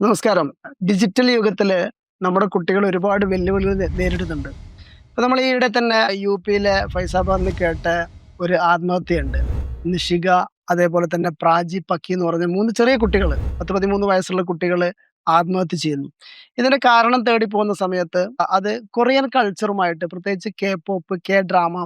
നമസ്കാരം. ഡിജിറ്റൽ യുഗത്തില് നമ്മുടെ കുട്ടികൾ ഒരുപാട് വെല്ലുവിളികൾ നേരിടുന്നുണ്ട്. ഇപ്പൊ നമ്മൾ ഈയിടെ തന്നെ യുപിയിലെ ഫൈസാബാദിൽ കേട്ട ഒരു ആത്മഹത്യയുണ്ട്. നിഷിക, അതേപോലെ തന്നെ പ്രാചി, പക്കി എന്ന് പറഞ്ഞ 3 ചെറിയ കുട്ടികള്, 10, 13 വയസ്സുള്ള കുട്ടികള് ആത്മഹത്യ ചെയ്യുന്നു. ഇതിന്റെ കാരണം തേടി പോകുന്ന സമയത്ത് അത് കൊറിയൻ കൾച്ചറുമായിട്ട്, പ്രത്യേകിച്ച് K pop, K drama,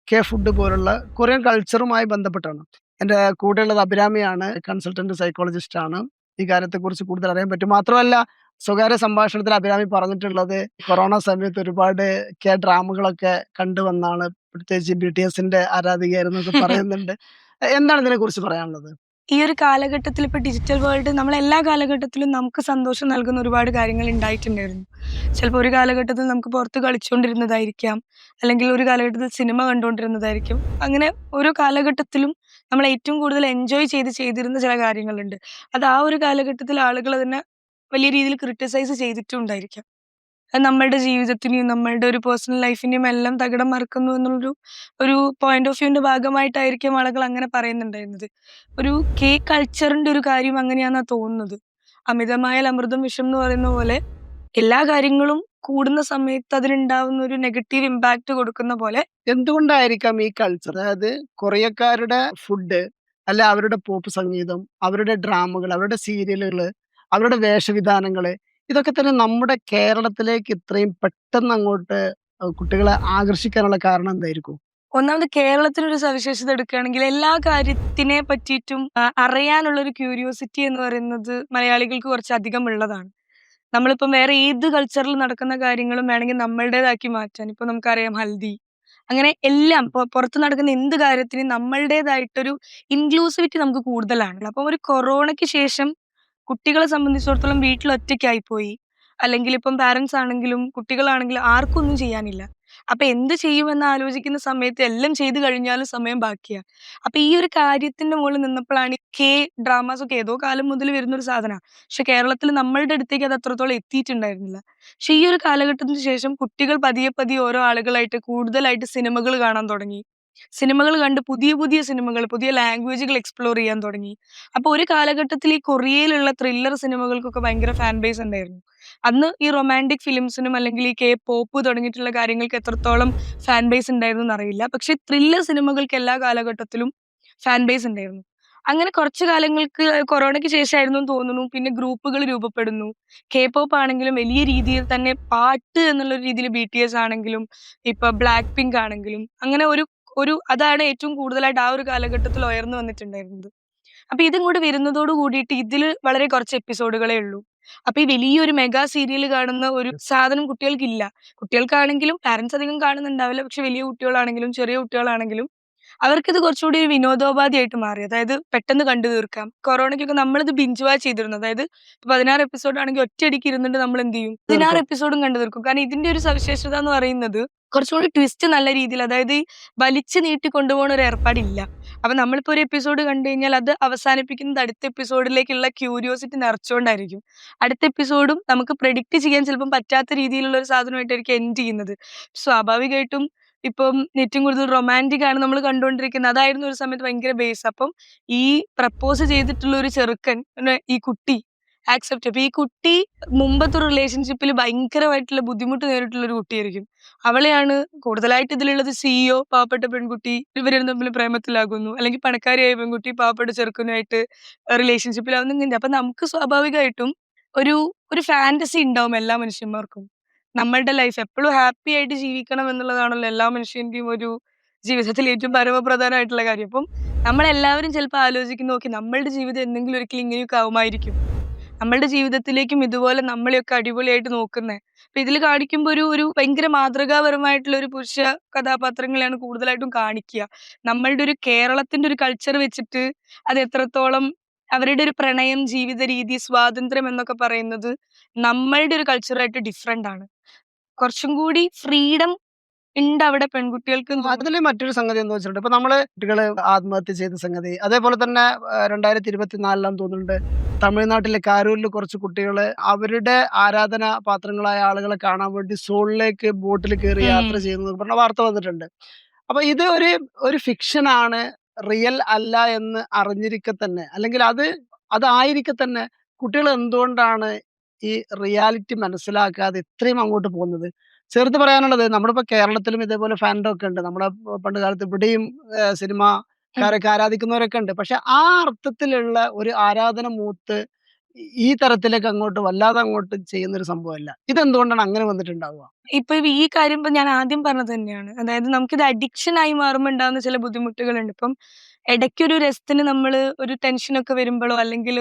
K food പോലുള്ള കൊറിയൻ കൾച്ചറുമായി ബന്ധപ്പെട്ടാണ്. എൻ്റെ കൂടെയുള്ളത് അഭിരാമിയാണ്, കൺസൾട്ടന്റ് സൈക്കോളജിസ്റ്റ് ആണ്. ഈ കാര്യത്തെക്കുറിച്ച് കൂടുതൽ അറിയാൻ പറ്റും. മാത്രമല്ല, സ്വകാര്യ സംഭാഷണത്തിൽ അഭിരാമി പറഞ്ഞിട്ടുള്ളത് കൊറോണ സമയത്ത് ഒരുപാട് കെ ഡ്രാമകളൊക്കെ കണ്ടുവന്നാണ്. പ്രത്യേകിച്ച് ബിടിഎസിന്റെ ആരാധികയായിരുന്നു എന്നൊക്കെ പറയുന്നുണ്ട്. എന്താണ് ഇതിനെക്കുറിച്ച് പറയാനുള്ളത്? ഈ ഒരു കാലഘട്ടത്തിൽ ഇപ്പൊ ഡിജിറ്റൽ വേൾഡ് നമ്മളെല്ലാ കാലഘട്ടത്തിലും നമുക്ക് സന്തോഷം നൽകുന്ന ഒരുപാട് കാര്യങ്ങൾ ഉണ്ടായിട്ടുണ്ടായിരുന്നു. ചിലപ്പോൾ ഒരു കാലഘട്ടത്തിൽ നമുക്ക് പുറത്ത് കളിച്ചുകൊണ്ടിരുന്നതായിരിക്കാം, അല്ലെങ്കിൽ ഒരു കാലഘട്ടത്തിൽ സിനിമ കണ്ടുകൊണ്ടിരുന്നതായിരിക്കും. അങ്ങനെ ഓരോ കാലഘട്ടത്തിലും നമ്മൾ ഏറ്റവും കൂടുതൽ എൻജോയ് ചെയ്തിരുന്ന ചില കാര്യങ്ങളുണ്ട്. അത് ആ ഒരു കാലഘട്ടത്തിൽ ആളുകൾ അതിനെ വലിയ രീതിയിൽ ക്രിട്ടിസൈസ് ചെയ്തിട്ടുണ്ടായിരിക്കാം. അത് നമ്മളുടെ ജീവിതത്തിനെയും നമ്മളുടെ ഒരു പേഴ്സണൽ ലൈഫിനെയും എല്ലാം തകിടം മറിക്കുന്നു എന്നുള്ളൊരു ഒരു പോയിന്റ് ഓഫ് വ്യൂവിന്റെ ഭാഗമായിട്ടായിരിക്കും ആളുകൾ അങ്ങനെ പറയുന്നുണ്ടായിരുന്നത്. ഒരു കൾച്ചറിന്റെ ഒരു കാര്യം അങ്ങനെയാണെന്നാ തോന്നുന്നത്. അമിതമായാൽ അമൃതം വിഷം എന്ന് പറയുന്ന പോലെ എല്ലാ കാര്യങ്ങളും കൂടുന്ന സമയത്ത് അതിനുണ്ടാവുന്ന ഒരു നെഗറ്റീവ് ഇമ്പാക്ട് കൊടുക്കുന്ന പോലെ എന്തുകൊണ്ടായിരിക്കാം ഈ കൾച്ചർ, അതായത് കൊറിയക്കാരുടെ ഫുഡ്, അല്ല അവരുടെ പോപ്പ് സംഗീതം, അവരുടെ ഡ്രാമകൾ, അവരുടെ സീരിയലുകള്, അവരുടെ വേഷവിധാനങ്ങള്, ഇതൊക്കെ തന്നെ നമ്മുടെ കേരളത്തിലേക്ക് ഇത്രയും പെട്ടെന്ന് അങ്ങോട്ട് കുട്ടികളെ ആകർഷിക്കാനുള്ള കാരണം എന്തായിരിക്കും? ഒന്നാമത് കേരളത്തിനൊരു സവിശേഷത എടുക്കുകയാണെങ്കിൽ എല്ലാ കാര്യത്തിനെ പറ്റിയിട്ടും അറിയാനുള്ള ഒരു ക്യൂരിയോസിറ്റി എന്ന് പറയുന്നത് മലയാളികൾക്ക് കുറച്ചധികം ഉള്ളതാണ്. നമ്മളിപ്പം വേറെ ഏത് കൾച്ചറിൽ നടക്കുന്ന കാര്യങ്ങളും വേണമെങ്കിൽ നമ്മളുടേതാക്കി മാറ്റാൻ ഇപ്പൊ നമുക്കറിയാം ഹൽദി, അങ്ങനെ എല്ലാം പുറത്ത് നടക്കുന്ന എന്ത് കാര്യത്തിനും നമ്മളുടേതായിട്ടൊരു ഇൻക്ലൂസിവിറ്റി നമുക്ക് കൂടുതലാണ്. അപ്പം ഒരു കൊറോണയ്ക്ക് ശേഷം കുട്ടികളെ സംബന്ധിച്ചിടത്തോളം വീട്ടിൽ ഒറ്റയ്ക്കായി പോയി. അല്ലെങ്കിൽ ഇപ്പം പാരന്റ്സ് ആണെങ്കിലും കുട്ടികളാണെങ്കിലും ആർക്കും ഒന്നും ചെയ്യാനില്ല. അപ്പൊ എന്ത് ചെയ്യുമെന്ന് ആലോചിക്കുന്ന സമയത്ത് എല്ലാം ചെയ്ത് കഴിഞ്ഞാലും സമയം ബാക്കിയാ. അപ്പൊ ഈ ഒരു കാര്യത്തിന്റെ മുകളിൽ നിന്നപ്പോഴാണ് ഡ്രാമാസ് ഒക്കെ ഏതോ കാലം മുതൽ വരുന്ന ഒരു സാധനമാണ്. പക്ഷെ കേരളത്തിൽ നമ്മളുടെ അടുത്തേക്ക് അത് അത്രത്തോളം എത്തിയിട്ടുണ്ടായിരുന്നില്ല. പക്ഷെ ഈ ഒരു കാലഘട്ടത്തിന് ശേഷം കുട്ടികൾ പതിയെ പതിയെ ഓരോ ആളുകളായിട്ട് കൂടുതലായിട്ട് സിനിമകൾ കാണാൻ തുടങ്ങി. സിനിമകൾ കണ്ട് പുതിയ പുതിയ സിനിമകൾ, പുതിയ ലാംഗ്വേജുകൾ എക്സ്പ്ലോർ ചെയ്യാൻ തുടങ്ങി. അപ്പൊ ഒരു കാലഘട്ടത്തിൽ ഈ കൊറിയയിലുള്ള ത്രില്ലർ സിനിമകൾക്കൊക്കെ ഭയങ്കര ഫാൻ ബേസ് ഉണ്ടായിരുന്നു. അന്ന് ഈ റൊമാന്റിക് ഫിലിംസിനും അല്ലെങ്കിൽ ഈ കെ പോപ്പ് തുടങ്ങിയിട്ടുള്ള കാര്യങ്ങൾക്ക് എത്രത്തോളം ഫാൻ ബേസ് ഉണ്ടായിരുന്നു എന്നറിയില്ല. പക്ഷെ ത്രില്ലർ സിനിമകൾക്ക് എല്ലാ കാലഘട്ടത്തിലും ഫാൻ ബേസ് ഉണ്ടായിരുന്നു. അങ്ങനെ കുറച്ചു കാലങ്ങൾക്ക് കൊറോണയ്ക്ക് ശേഷമായിരുന്നു എന്ന് തോന്നുന്നു പിന്നെ ഗ്രൂപ്പുകൾ രൂപപ്പെടുന്നു. കെ പോപ്പ് ആണെങ്കിലും വലിയ രീതിയിൽ തന്നെ പാട്ട് എന്നുള്ള രീതിയിൽ ബിടിഎസ് ആണെങ്കിലും ഇപ്പൊ ബ്ലാക്ക് പിങ്ക് ആണെങ്കിലും അങ്ങനെ ഒരു ഒരു അതാണ് ഏറ്റവും കൂടുതലായിട്ട് ആ ഒരു കാലഘട്ടത്തിൽ ഉയർന്നു വന്നിട്ടുണ്ടായിരുന്നത്. അപ്പൊ ഇതും കൂടി വരുന്നതോട് കൂടിയിട്ട് ഇതില് വളരെ കുറച്ച് എപ്പിസോഡുകളേ ഉള്ളൂ. അപ്പൊ ഈ വലിയൊരു മെഗാ സീരിയൽ കാണുന്ന ഒരു സാധനം കുട്ടികൾക്കില്ല. കുട്ടികൾക്കാണെങ്കിലും പാരന്റ്സ് അധികം കാണുന്നുണ്ടാവില്ല. പക്ഷെ വലിയ കുട്ടികളാണെങ്കിലും ചെറിയ കുട്ടികളാണെങ്കിലും അവർക്കിത് കുറച്ചുകൂടി ഒരു വിനോദോപാധിയായിട്ട് മാറി. അതായത് പെട്ടെന്ന് കണ്ടു തീർക്കാം. കൊറോണയ്ക്കൊക്കെ നമ്മളിത് ബിഞ്ച് വാച്ച് ചെയ്തിരുന്നു. അതായത് 16 എപ്പിസോഡ് ആണെങ്കിൽ ഒറ്റയടിക്ക് ഇരുന്നിട്ട് നമ്മൾ എന്ത് ചെയ്യും? 16 തീർക്കും. എപ്പിസോഡും കണ്ടു തീർക്കും. കാരണം ഇതിന്റെ ഒരു സവിശേഷത എന്ന് പറയുന്നത് കുറച്ചുകൂടി ട്വിസ്റ്റ് നല്ല രീതിയിൽ, അതായത് ഈ വലിച്ചു നീട്ടി കൊണ്ടുപോകുന്ന ഒരു ഏർപ്പാടില്ല. അപ്പൊ നമ്മളിപ്പോ ഒരു എപ്പിസോഡ് കണ്ടു കഴിഞ്ഞാൽ അത് അവസാനിപ്പിക്കുന്നത് അടുത്ത എപ്പിസോഡിലേക്കുള്ള ക്യൂരിയോസിറ്റി നിറച്ചുകൊണ്ടായിരിക്കും. അടുത്ത എപ്പിസോഡും നമുക്ക് പ്രെഡിക്റ്റ് ചെയ്യാൻ ചിലപ്പം പറ്റാത്ത രീതിയിലുള്ള ഒരു സാധനമായിട്ടായിരിക്കും എൻഡ് ചെയ്യുന്നത്. സ്വാഭാവികമായിട്ടും ഇപ്പം ഏറ്റവും കൂടുതൽ റൊമാന്റിക് ആണ് നമ്മൾ കണ്ടുകൊണ്ടിരിക്കുന്നത്. അതായിരുന്നു ഒരു സമയത്ത് ഭയങ്കര ബേസ്. അപ്പം ഈ പ്രപ്പോസ് ചെയ്തിട്ടുള്ള ഒരു ചെറുക്കൻ ഈ കുട്ടി ആക്സെപ്റ്റ്. അപ്പൊ ഈ കുട്ടി മുമ്പത്തെ ഒരു റിലേഷൻഷിപ്പിൽ ഭയങ്കരമായിട്ടുള്ള ബുദ്ധിമുട്ട് നേരിട്ടുള്ള ഒരു കുട്ടിയായിരിക്കും. അവളെയാണ് കൂടുതലായിട്ട് ഇതിലുള്ളത്. സിഇഒ പാവപ്പെട്ട പെൺകുട്ടി ഇവർ തമ്മിൽ പ്രേമത്തിലാകുന്നു. അല്ലെങ്കിൽ പണക്കാരിയായ പെൺകുട്ടി പാവപ്പെട്ട ചെറുക്കനുമായിട്ട് റിലേഷൻഷിപ്പിലാവുന്നു. ഇങ്ങനെ അപ്പൊ നമുക്ക് സ്വാഭാവികമായിട്ടും ഒരു ഒരു ഫാന്റസി ഉണ്ടാവും എല്ലാ മനുഷ്യന്മാർക്കും. നമ്മളുടെ ലൈഫ് എപ്പോഴും ഹാപ്പി ആയിട്ട് ജീവിക്കണം എന്നുള്ളതാണല്ലോ എല്ലാ മനുഷ്യന്റെയും ഒരു ജീവിതത്തിൽ ഏറ്റവും പരമപ്രധാനമായിട്ടുള്ള കാര്യം. അപ്പം നമ്മളെല്ലാവരും ചിലപ്പോൾ ആലോചിക്കുന്നു, നോക്കി നമ്മളുടെ ജീവിതം എന്തെങ്കിലും ഒരിക്കലും ഇങ്ങനെയൊക്കെ ആവുമായിരിക്കും. നമ്മളുടെ ജീവിതത്തിലേക്കും ഇതുപോലെ നമ്മളെയൊക്കെ അടിപൊളിയായിട്ട് നോക്കുന്നേ. അപ്പൊ ഇതിൽ കാണിക്കുമ്പോ ഒരു ഒരു ഭയങ്കര മാതൃകാപരമായിട്ടുള്ള ഒരു പുരുഷ കഥാപാത്രങ്ങളെയാണ് കൂടുതലായിട്ടും കാണിക്കുക. നമ്മളുടെ ഒരു കേരളത്തിന്റെ ഒരു കൾച്ചർ വെച്ചിട്ട് അത് എത്രത്തോളം അവരുടെ ഒരു പ്രണയം, ജീവിത രീതി, സ്വാതന്ത്ര്യം എന്നൊക്കെ പറയുന്നത് നമ്മളുടെ ഒരു കൾച്ചറായിട്ട് ഡിഫറന്റ് ആണ്. കുറച്ചും കൂടി ഫ്രീഡം ഇണ്ട് അവിടെ പെൺകുട്ടികൾക്കും അതില് മറ്റൊരു സംഗതി എന്താ വെച്ചിട്ടുണ്ട്, ഇപ്പൊ നമ്മള് കുട്ടികള് ആത്മഹത്യ ചെയ്ത സംഗതി, അതേപോലെ തന്നെ 2024 തോന്നുന്നുണ്ട്, തമിഴ്നാട്ടിലെ കാരൂരിൽ കുറച്ച് കുട്ടികള് അവരുടെ ആരാധന പാത്രങ്ങളായ ആളുകളെ കാണാൻ വേണ്ടി സോളിലേക്ക് ബോട്ടിൽ കയറി ഉം. യാത്ര ചെയ്യുന്നത് പറഞ്ഞ വാർത്ത വന്നിട്ടുണ്ട്. അപ്പൊ ഇത് ഒരു ഫിക്ഷൻ ആണ്, റിയൽ അല്ല എന്ന് അറിഞ്ഞിരിക്കെ തന്നെ, അല്ലെങ്കിൽ അതായിരിക്കെ തന്നെ കുട്ടികൾ എന്തുകൊണ്ടാണ് ഈ റിയാലിറ്റി മനസ്സിലാക്കാതെ ഇത്രയും അങ്ങോട്ട് പോകുന്നത്? ചേർത്ത് പറയാനുള്ളത് നമ്മളിപ്പോ കേരളത്തിലും ഇതേപോലെ ഫാൻഡം ഒക്കെ ഉണ്ട്. നമ്മുടെ പണ്ട് കാലത്ത് ഇവിടെയും ഉം. സിനിമാക്കാരൊക്കെ ആരാധിക്കുന്നവരൊക്കെ ഉണ്ട്. പക്ഷെ ആ അർത്ഥത്തിലുള്ള ഒരു ആരാധന മൂത്ത് ഈ തരത്തിലേക്ക് അങ്ങോട്ട് വല്ലാതെ അങ്ങോട്ട് ചെയ്യുന്നൊരു സംഭവമല്ല. ഇതെന്തുകൊണ്ടാണ് അങ്ങനെ വന്നിട്ടുണ്ടാവുക? ഇപ്പൊ ഈ കാര്യം ഇപ്പൊ ഞാൻ ആദ്യം പറഞ്ഞത് തന്നെയാണ്. അതായത് നമുക്കിത് അഡിക്ഷൻ ആയി മാറുമ്പോ ഉണ്ടാവുന്ന ചില ബുദ്ധിമുട്ടുകളുണ്ട്. ഇപ്പം ഇടയ്ക്കൊരു രസത്തിന് നമ്മള് ഒരു ടെൻഷനൊക്കെ വരുമ്പളോ, അല്ലെങ്കിൽ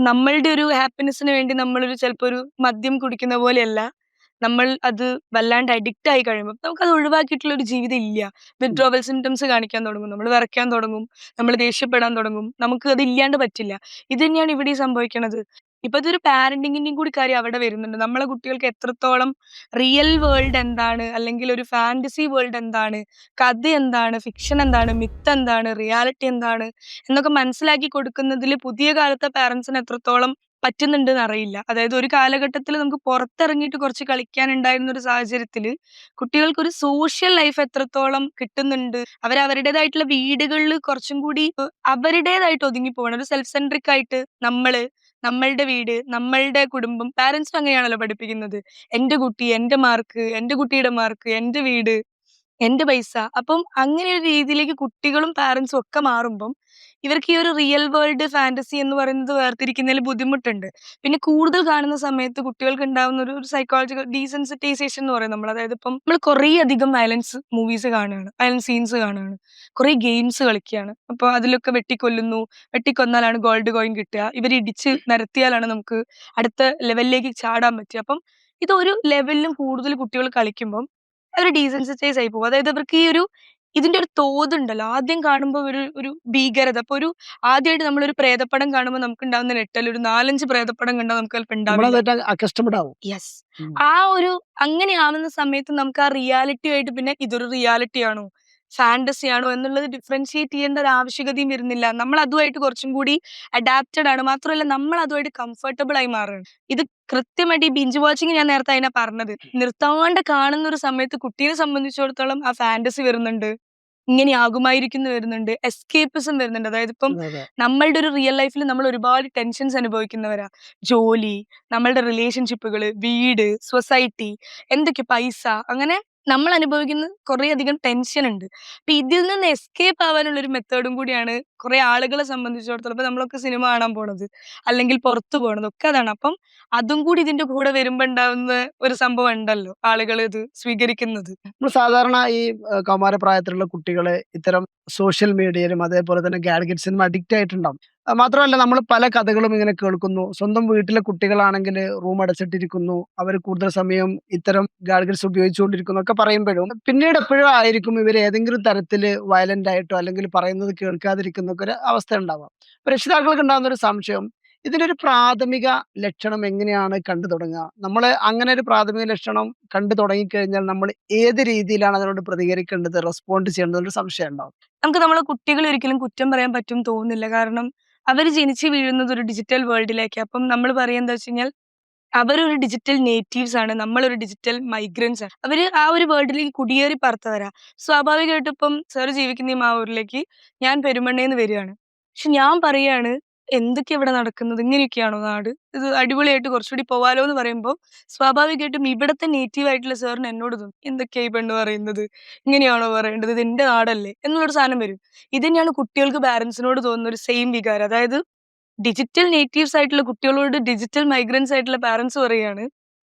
നമ്മളുടെ ഒരു ഹാപ്പിനെസ്സിന് വേണ്ടി നമ്മളൊരു ചിലപ്പോ ഒരു മദ്യം കുടിക്കുന്ന പോലെയല്ല. നമ്മൾ അത് വല്ലാണ്ട് അഡിക്റ്റ് ആയി കഴിയുമ്പം നമുക്കത് ഒഴിവാക്കിയിട്ടുള്ള ഒരു ജീവിതം ഇല്ല. ഉം. വിത്‌ഡ്രോവൽ സിംപ്റ്റംസ് കാണിക്കാൻ തുടങ്ങും. നമ്മൾ വിറയ്ക്കാൻ തുടങ്ങും. നമ്മൾ ദേഷ്യപ്പെടാൻ തുടങ്ങും. നമുക്ക് അത് ഇല്ലാണ്ട് പറ്റില്ല. ഇത് തന്നെയാണ് ഇവിടെയും സംഭവിക്കണത്. ഇപ്പൊ ഇതൊരു പാരന്റിങ്ങിന്റെയും കൂടി കാര്യം അവിടെ വരുന്നുണ്ട്. നമ്മളെ കുട്ടികൾക്ക് എത്രത്തോളം റിയൽ വേൾഡ് എന്താണ്? അല്ലെങ്കിൽ ഒരു ഫാന്റസി വേൾഡ് എന്താണ്? കഥ എന്താണ്? ഫിക്ഷൻ എന്താണ്? മിത്ത് എന്താണ്? റിയാലിറ്റി എന്താണ്? എന്നൊക്കെ മനസ്സിലാക്കി കൊടുക്കുന്നതില് പുതിയ കാലത്തെ പാരന്റ്സിന് എത്രത്തോളം പറ്റുന്നുണ്ട്ന്ന് അറിയില്ല. അതായത് ഒരു കാലഘട്ടത്തില് നമുക്ക് പുറത്തിറങ്ങിയിട്ട് കുറച്ച് കളിക്കാനുണ്ടായിരുന്ന ഒരു സാഹചര്യത്തില് കുട്ടികൾക്കൊരു സോഷ്യൽ ലൈഫ് എത്രത്തോളം കിട്ടുന്നുണ്ട്. അവരവരുടേതായിട്ടുള്ള വീടുകളില് കുറച്ചും കൂടി അവരുടേതായിട്ട് ഒതുങ്ങിപ്പോവാണ്. ഒരു സെൽഫ് സെൻട്രിക് ആയിട്ട് നമ്മളുടെ വീട്, നമ്മളുടെ കുടുംബം പാരന്റ്സും അങ്ങനെയാണല്ലോ പഠിപ്പിക്കുന്നത്. എന്റെ കുട്ടി, എന്റെ മാർക്ക്, എന്റെ കുട്ടിയുടെ മാർക്ക്, എന്റെ വീട്, എന്റെ പൈസ. അപ്പം അങ്ങനെ ഒരു രീതിയിലേക്ക് കുട്ടികളും പാരന്റ്സും ഒക്കെ മാറുമ്പം ഇവർക്ക് ഈ ഒരു റിയൽ വേൾഡ്, ഫാന്റസി എന്ന് പറയുന്നത് വേർതിരിക്കുന്നതിൽ ബുദ്ധിമുട്ടുണ്ട്. പിന്നെ കൂടുതൽ കാണുന്ന സമയത്ത് കുട്ടികൾക്ക് ഉണ്ടാവുന്ന ഒരു ഒരു സൈക്കോളജിക്കൽ ഡീസെൻസിറ്റൈസേഷൻ എന്ന് പറയും നമ്മൾ. അതായത് ഇപ്പം നമ്മൾ കുറേ അധികം വയലൻസ് മൂവീസ് കാണുകയാണ്. വയലൻസ് സീൻസ് കാണുകയാണ്. കുറേ ഗെയിംസ് കളിക്കുകയാണ്. അപ്പൊ അതിലൊക്കെ വെട്ടിക്കൊല്ലുന്നു. വെട്ടിക്കൊന്നാലാണ് ഗോൾഡ് കോയിൻ കിട്ടുക. ഇവര് ഇടിച്ച് നിരത്തിയാലാണ് നമുക്ക് അടുത്ത ലെവലിലേക്ക് ചാടാൻ പറ്റുക. അപ്പം ഇത് ഒരു ലെവലിലും കൂടുതൽ കുട്ടികൾ കളിക്കുമ്പം അവര് ഡീസെൻസിറ്റൈസ് ആയി പോകും. അതായത് അവർക്ക് ഇതിന്റെ ഒരു തോതുണ്ടല്ലോ. ആദ്യം കാണുമ്പോ ഒരു ഒരു ഭീകരത. അപ്പൊ ആദ്യമായിട്ട് നമ്മളൊരു പ്രേതപ്പടം കാണുമ്പോ നമുക്കുണ്ടാവുന്ന ഞെട്ടൽ ഒരു 4, 5 പ്രേതപ്പടം കണ്ടാ നമുക്ക് ചെലപ്പോ ഉണ്ടാവില്ല. നമ്മളതായിട്ട് അക്കസ്റ്റംഡ് ആവും. യെസ്. ഉം. ആ ഒരു അങ്ങനെ ആവുന്ന സമയത്ത് നമുക്ക് ആ റിയാലിറ്റി ആയിട്ട് പിന്നെ ഇതൊരു റിയാലിറ്റി ആണോ? ഫാന്റസി ആണോ? എന്നുള്ളത് ഡിഫറൻഷിയേറ്റ് ചെയ്യേണ്ട ഒരു ആവശ്യകതയും വരുന്നില്ല. നമ്മൾ അതുമായിട്ട് കുറച്ചും കൂടി അഡാപ്റ്റഡ് ആണ്. മാത്രമല്ല നമ്മൾ അതുമായിട്ട് കംഫർട്ടബിൾ ആയി മാറാണ്. ഇത് കൃത്യമായിട്ട് ഈ ബിഞ്ച് വാച്ചിങ് ഞാൻ നേരത്തെ അതിനാ പറഞ്ഞത്. നിർത്താണ്ട് കാണുന്ന ഒരു സമയത്ത് കുട്ടീനെ സംബന്ധിച്ചിടത്തോളം ആ ഫാന്റസി വരുന്നുണ്ട്. ഇങ്ങനെ ആകുമായിരിക്കുംന്ന് വരുന്നുണ്ട്. എസ്കേപ്പിസം വരുന്നുണ്ട്. അതായത് ഇപ്പം അതെ, അതെ. നമ്മളുടെ ഒരു റിയൽ ലൈഫിൽ നമ്മൾ ഒരുപാട് ടെൻഷൻസ് അനുഭവിക്കുന്നവരാ. ജോലി, നമ്മളുടെ റിലേഷൻഷിപ്പുകള്, വീട്, സൊസൈറ്റി, എന്തൊക്കെ പൈസ, അങ്ങനെ നമ്മൾ അനുഭവിക്കുന്ന കുറേയധികം ടെൻഷൻ ഉണ്ട്. അപ്പൊ ഇതിൽ നിന്ന് എസ്കേപ്പ് ആവാനുള്ള ഒരു മെത്തേഡും കൂടിയാണ് കുറെ ആളുകളെ സംബന്ധിച്ചിടത്തോളം ഇപ്പൊ നമ്മളൊക്കെ സിനിമ കാണാൻ പോണത്, അല്ലെങ്കിൽ പുറത്തു പോണത് ഒക്കെ അതാണ്. അപ്പം അതും കൂടി ഇതിന്റെ കൂടെ വരുമ്പോ ഉണ്ടാവുന്ന ഒരു സംഭവം ഉണ്ടല്ലോ, ആളുകൾ ഇത് സ്വീകരിക്കുന്നത്. നമ്മൾ സാധാരണ ഈ കൗമാരപ്രായത്തിലുള്ള കുട്ടികള് ഇത്തരം സോഷ്യൽ മീഡിയയിലും അതേപോലെ തന്നെ ഗാഡ്ഗറ്റ്സിനും അഡിക്റ്റ് ആയിട്ടുണ്ടാവും. മാത്രമല്ല നമ്മൾ പല കഥകളും ഇങ്ങനെ കേൾക്കുന്നു. സ്വന്തം വീട്ടിലെ കുട്ടികളാണെങ്കിൽ റൂം അടച്ചിട്ടിരിക്കുന്നു. അവർ കൂടുതൽ സമയം ഇത്തരം ഗാഡ്ഗറ്റ്സ് ഉപയോഗിച്ചുകൊണ്ടിരിക്കുന്നു ഒക്കെ പറയുമ്പോഴും പിന്നീട് എപ്പോഴും ആയിരിക്കും ഇവർ ഏതെങ്കിലും തരത്തിൽ വയലന്റ് ആയിട്ടോ അല്ലെങ്കിൽ പറയുന്നത് കേൾക്കാതിരിക്കുന്ന ഒക്കെ ഒരു അവസ്ഥ ഉണ്ടാവാം. അപ്പൊ രക്ഷിതാക്കൾക്ക് ഉണ്ടാകുന്ന ഒരു സംശയം, ഇതിന്റെ ഒരു പ്രാഥമിക ലക്ഷണം എങ്ങനെയാണ് കണ്ടു തുടങ്ങുക? നമ്മള് അങ്ങനെ ഒരു പ്രാഥമിക ലക്ഷണം കണ്ടു തുടങ്ങിക്കഴിഞ്ഞാൽ നമ്മൾ ഏത് രീതിയിലാണ് അതിനോട് പ്രതികരിക്കേണ്ടത്, റെസ്പോണ്ട് ചെയ്യേണ്ടത് ഒരു സംശയം ഉണ്ടാവും. നമുക്ക് നമ്മളെ കുട്ടികളെ ഒരിക്കലും കുറ്റം പറയാൻ പറ്റും തോന്നുന്നില്ല. കാരണം അവര് ജനിച്ച് വീഴുന്നത് ഒരു ഡിജിറ്റൽ വേൾഡിലേക്കാ. അപ്പം നമ്മൾ പറയാ എന്താ വെച്ച് അവരൊരു ഡിജിറ്റൽ നേറ്റീവ്സ് ആണ്. നമ്മളൊരു ഡിജിറ്റൽ മൈഗ്രന്റ്സ് ആണ്. അവര് ആ ഒരു വേൾഡിലേക്ക് കുടിയേറി പാർത്തവരാ. സ്വാഭാവികമായിട്ടും ഇപ്പം സാർ ജീവിക്കുന്ന ഈ മാവൂരിലേക്ക് ഞാൻ പെരുമണ്ണേന്ന് വരികയാണ്. പക്ഷെ ഞാൻ പറയാണ്, എന്തൊക്കെയാ ഇവിടെ നടക്കുന്നത്? ഇങ്ങനെയൊക്കെയാണോ നാട്? ഇത് അടിപൊളിയായിട്ട് കുറച്ചുകൂടി പോവാലോ എന്ന് പറയുമ്പോ സ്വാഭാവികമായിട്ടും ഇവിടത്തെ നേറ്റീവ് ആയിട്ടുള്ള സാറിന് എന്നോട് തോന്നും, എന്തൊക്കെയാ ഈ പെണ്ണ് പറയുന്നത്? ഇങ്ങനെയാണോ പറയേണ്ടത്? ഇത് എന്റെ നാടല്ലേ? എന്നുള്ളൊരു സാധനം വരും. ഇത് തന്നെയാണ് കുട്ടികൾക്ക് പാരന്റ്സിനോട് തോന്നുന്ന ഒരു സെയിം വികാരം. അതായത് ഡിജിറ്റൽ നേറ്റീവ്സ് ആയിട്ടുള്ള കുട്ടികളോട് ഡിജിറ്റൽ മൈഗ്രൻസ് ആയിട്ടുള്ള പാരന്റ്സ് പറയാണ്,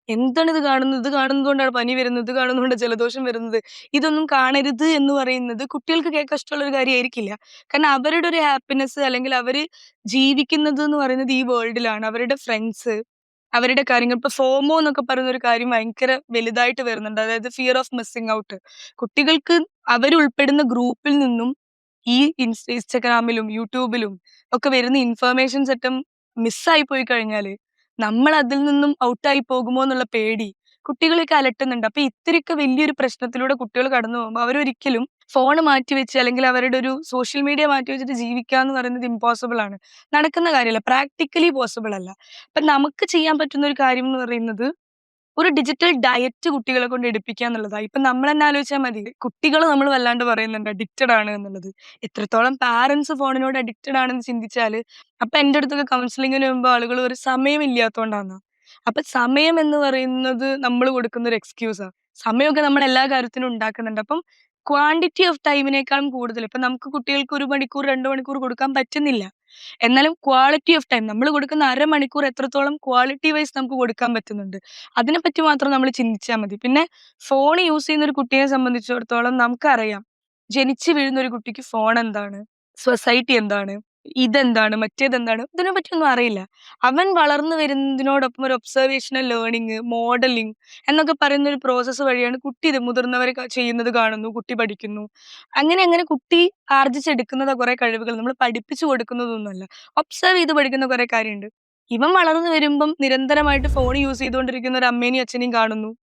എന്താണ് ഇത് കാണുന്നത്? ഇത് കാണുന്നത് കൊണ്ടാണ് പനി വരുന്നത്. ഇത് കാണുന്നതുകൊണ്ട് ജലദോഷം വരുന്നത്. ഇതൊന്നും കാണരുത് എന്ന് പറയുന്നത് കുട്ടികൾക്ക് കേൾക്കാൻ ഇഷ്ടമുള്ള ഒരു കാര്യമായിരിക്കില്ല. കാരണം അവരുടെ ഒരു ഹാപ്പിനെസ്, അല്ലെങ്കിൽ അവര് ജീവിക്കുന്നത് എന്ന് പറയുന്നത് ഈ വേൾഡിലാണ്. അവരുടെ ഫ്രണ്ട്സ്, അവരുടെ കാര്യങ്ങൾ, ഇപ്പൊ ഫോമോ എന്നൊക്കെ പറയുന്ന ഒരു കാര്യം ഭയങ്കര വലുതായിട്ട് വരുന്നുണ്ട്. അതായത് ഫിയർ ഓഫ് മിസ്സിംഗ് ഔട്ട്. കുട്ടികൾക്ക് അവരുൾപ്പെടുന്ന ഗ്രൂപ്പിൽ നിന്നും ഈ ഇൻസ്റ്റഗ്രാമിലും യൂട്യൂബിലും ഒക്കെ വരുന്ന ഇൻഫർമേഷൻ സെറ്റും മിസ്സായി പോയി കഴിഞ്ഞാല് നമ്മൾ അതിൽ നിന്നും ഔട്ടായി പോകുമോ എന്നുള്ള പേടി കുട്ടികളെയൊക്കെ അലട്ടുന്നുണ്ട്. അപ്പൊ ഇത്തിരിയൊക്കെ വലിയൊരു പ്രശ്നത്തിലൂടെ കുട്ടികൾ കടന്നു പോകുമ്പോൾ അവരൊരിക്കലും ഫോണ് മാറ്റിവെച്ച്, അല്ലെങ്കിൽ അവരുടെ ഒരു സോഷ്യൽ മീഡിയ മാറ്റി വെച്ചിട്ട് ജീവിക്കുക എന്ന് പറയുന്നത് ഇമ്പോസിബിൾ ആണ്. നടക്കുന്ന കാര്യമല്ല. പ്രാക്ടിക്കലി പോസിബിൾ അല്ല. അപ്പൊ നമുക്ക് ചെയ്യാൻ പറ്റുന്ന ഒരു കാര്യം എന്ന് പറയുന്നത് ഒരു ഡിജിറ്റൽ ഡയറ്റ് കുട്ടികളെ കൊണ്ട് എടുപ്പിക്കുക എന്നുള്ളതാണ്. ഇപ്പൊ നമ്മൾ തന്നെ ആലോചിച്ചാൽ മതി. കുട്ടികൾ നമ്മൾ വല്ലാണ്ട് പറയുന്നുണ്ട് അഡിക്റ്റഡ് ആണ് എന്നുള്ളത്. എത്രത്തോളം പാരന്റ്സ് ഫോണിനോട് അഡിക്റ്റഡ് ആണെന്ന് ചിന്തിച്ചാല്, അപ്പൊ എന്റെ അടുത്തൊക്കെ കൗൺസിലിങ്ങിന് വരുമ്പോ ആളുകൾ ഒരു സമയമില്ലാത്തോണ്ടാണ്. അപ്പൊ സമയം എന്ന് പറയുന്നത് നമ്മൾ കൊടുക്കുന്ന ഒരു എക്സ്ക്യൂസാ. സമയമൊക്കെ നമ്മൾ എല്ലാ കാര്യത്തിനും ഉണ്ടാക്കുന്നുണ്ട്. അപ്പം ക്വാണ്ടിറ്റി ഓഫ് ടൈമിനേക്കാളും കൂടുതൽ ഇപ്പൊ നമുക്ക് കുട്ടികൾക്ക് 1 മണിക്കൂർ 2 മണിക്കൂർ കൊടുക്കാൻ പറ്റുന്നില്ല. എന്നാലും ക്വാളിറ്റി ഓഫ് ടൈം നമ്മൾ കൊടുക്കുന്ന അരമണിക്കൂർ എത്രത്തോളം ക്വാളിറ്റി വൈസ് നമുക്ക് കൊടുക്കാൻ പറ്റുന്നുണ്ട്. അതിനെപ്പറ്റി മാത്രം നമ്മൾ ചിന്തിച്ചാൽ മതി. പിന്നെ ഫോൺ യൂസ് ചെയ്യുന്ന ഒരു കുട്ടിയെ സംബന്ധിച്ചിടത്തോളം നമുക്കറിയാം. ജനിച്ചു വീഴുന്ന ഒരു കുട്ടിക്ക് ഫോൺ എന്താണ്? സൊസൈറ്റി എന്താണ്? ഇതെന്താണ്? മറ്റേതെന്താണ്? ഇതിനെപ്പറ്റിയൊന്നും അറിയില്ല. അവൻ വളർന്നു വരുന്നതിനോടൊപ്പം ഒരു ഒബ്സർവേഷണൽ ലേണിംഗ്, മോഡലിംഗ് എന്നൊക്കെ പറയുന്ന ഒരു പ്രോസസ്സ് വഴിയാണ് കുട്ടി ഇത് മുതിർന്നവർ ചെയ്യുന്നത് കാണുന്നു, കുട്ടി പഠിക്കുന്നു. അങ്ങനെ അങ്ങനെ കുട്ടി ആർജിച്ചെടുക്കുന്ന കുറെ കഴിവുകൾ നമ്മൾ പഠിപ്പിച്ചു കൊടുക്കുന്നതൊന്നുമല്ല. ഒബ്സർവ് ചെയ്ത് പഠിക്കുന്ന കുറെ കാര്യമുണ്ട്. ഇവൻ വളർന്നു വരുമ്പം നിരന്തരമായിട്ട് ഫോൺ യൂസ് ചെയ്തുകൊണ്ടിരിക്കുന്ന ഒരു അമ്മേനെയും അച്ഛനെയും കാണുന്നു.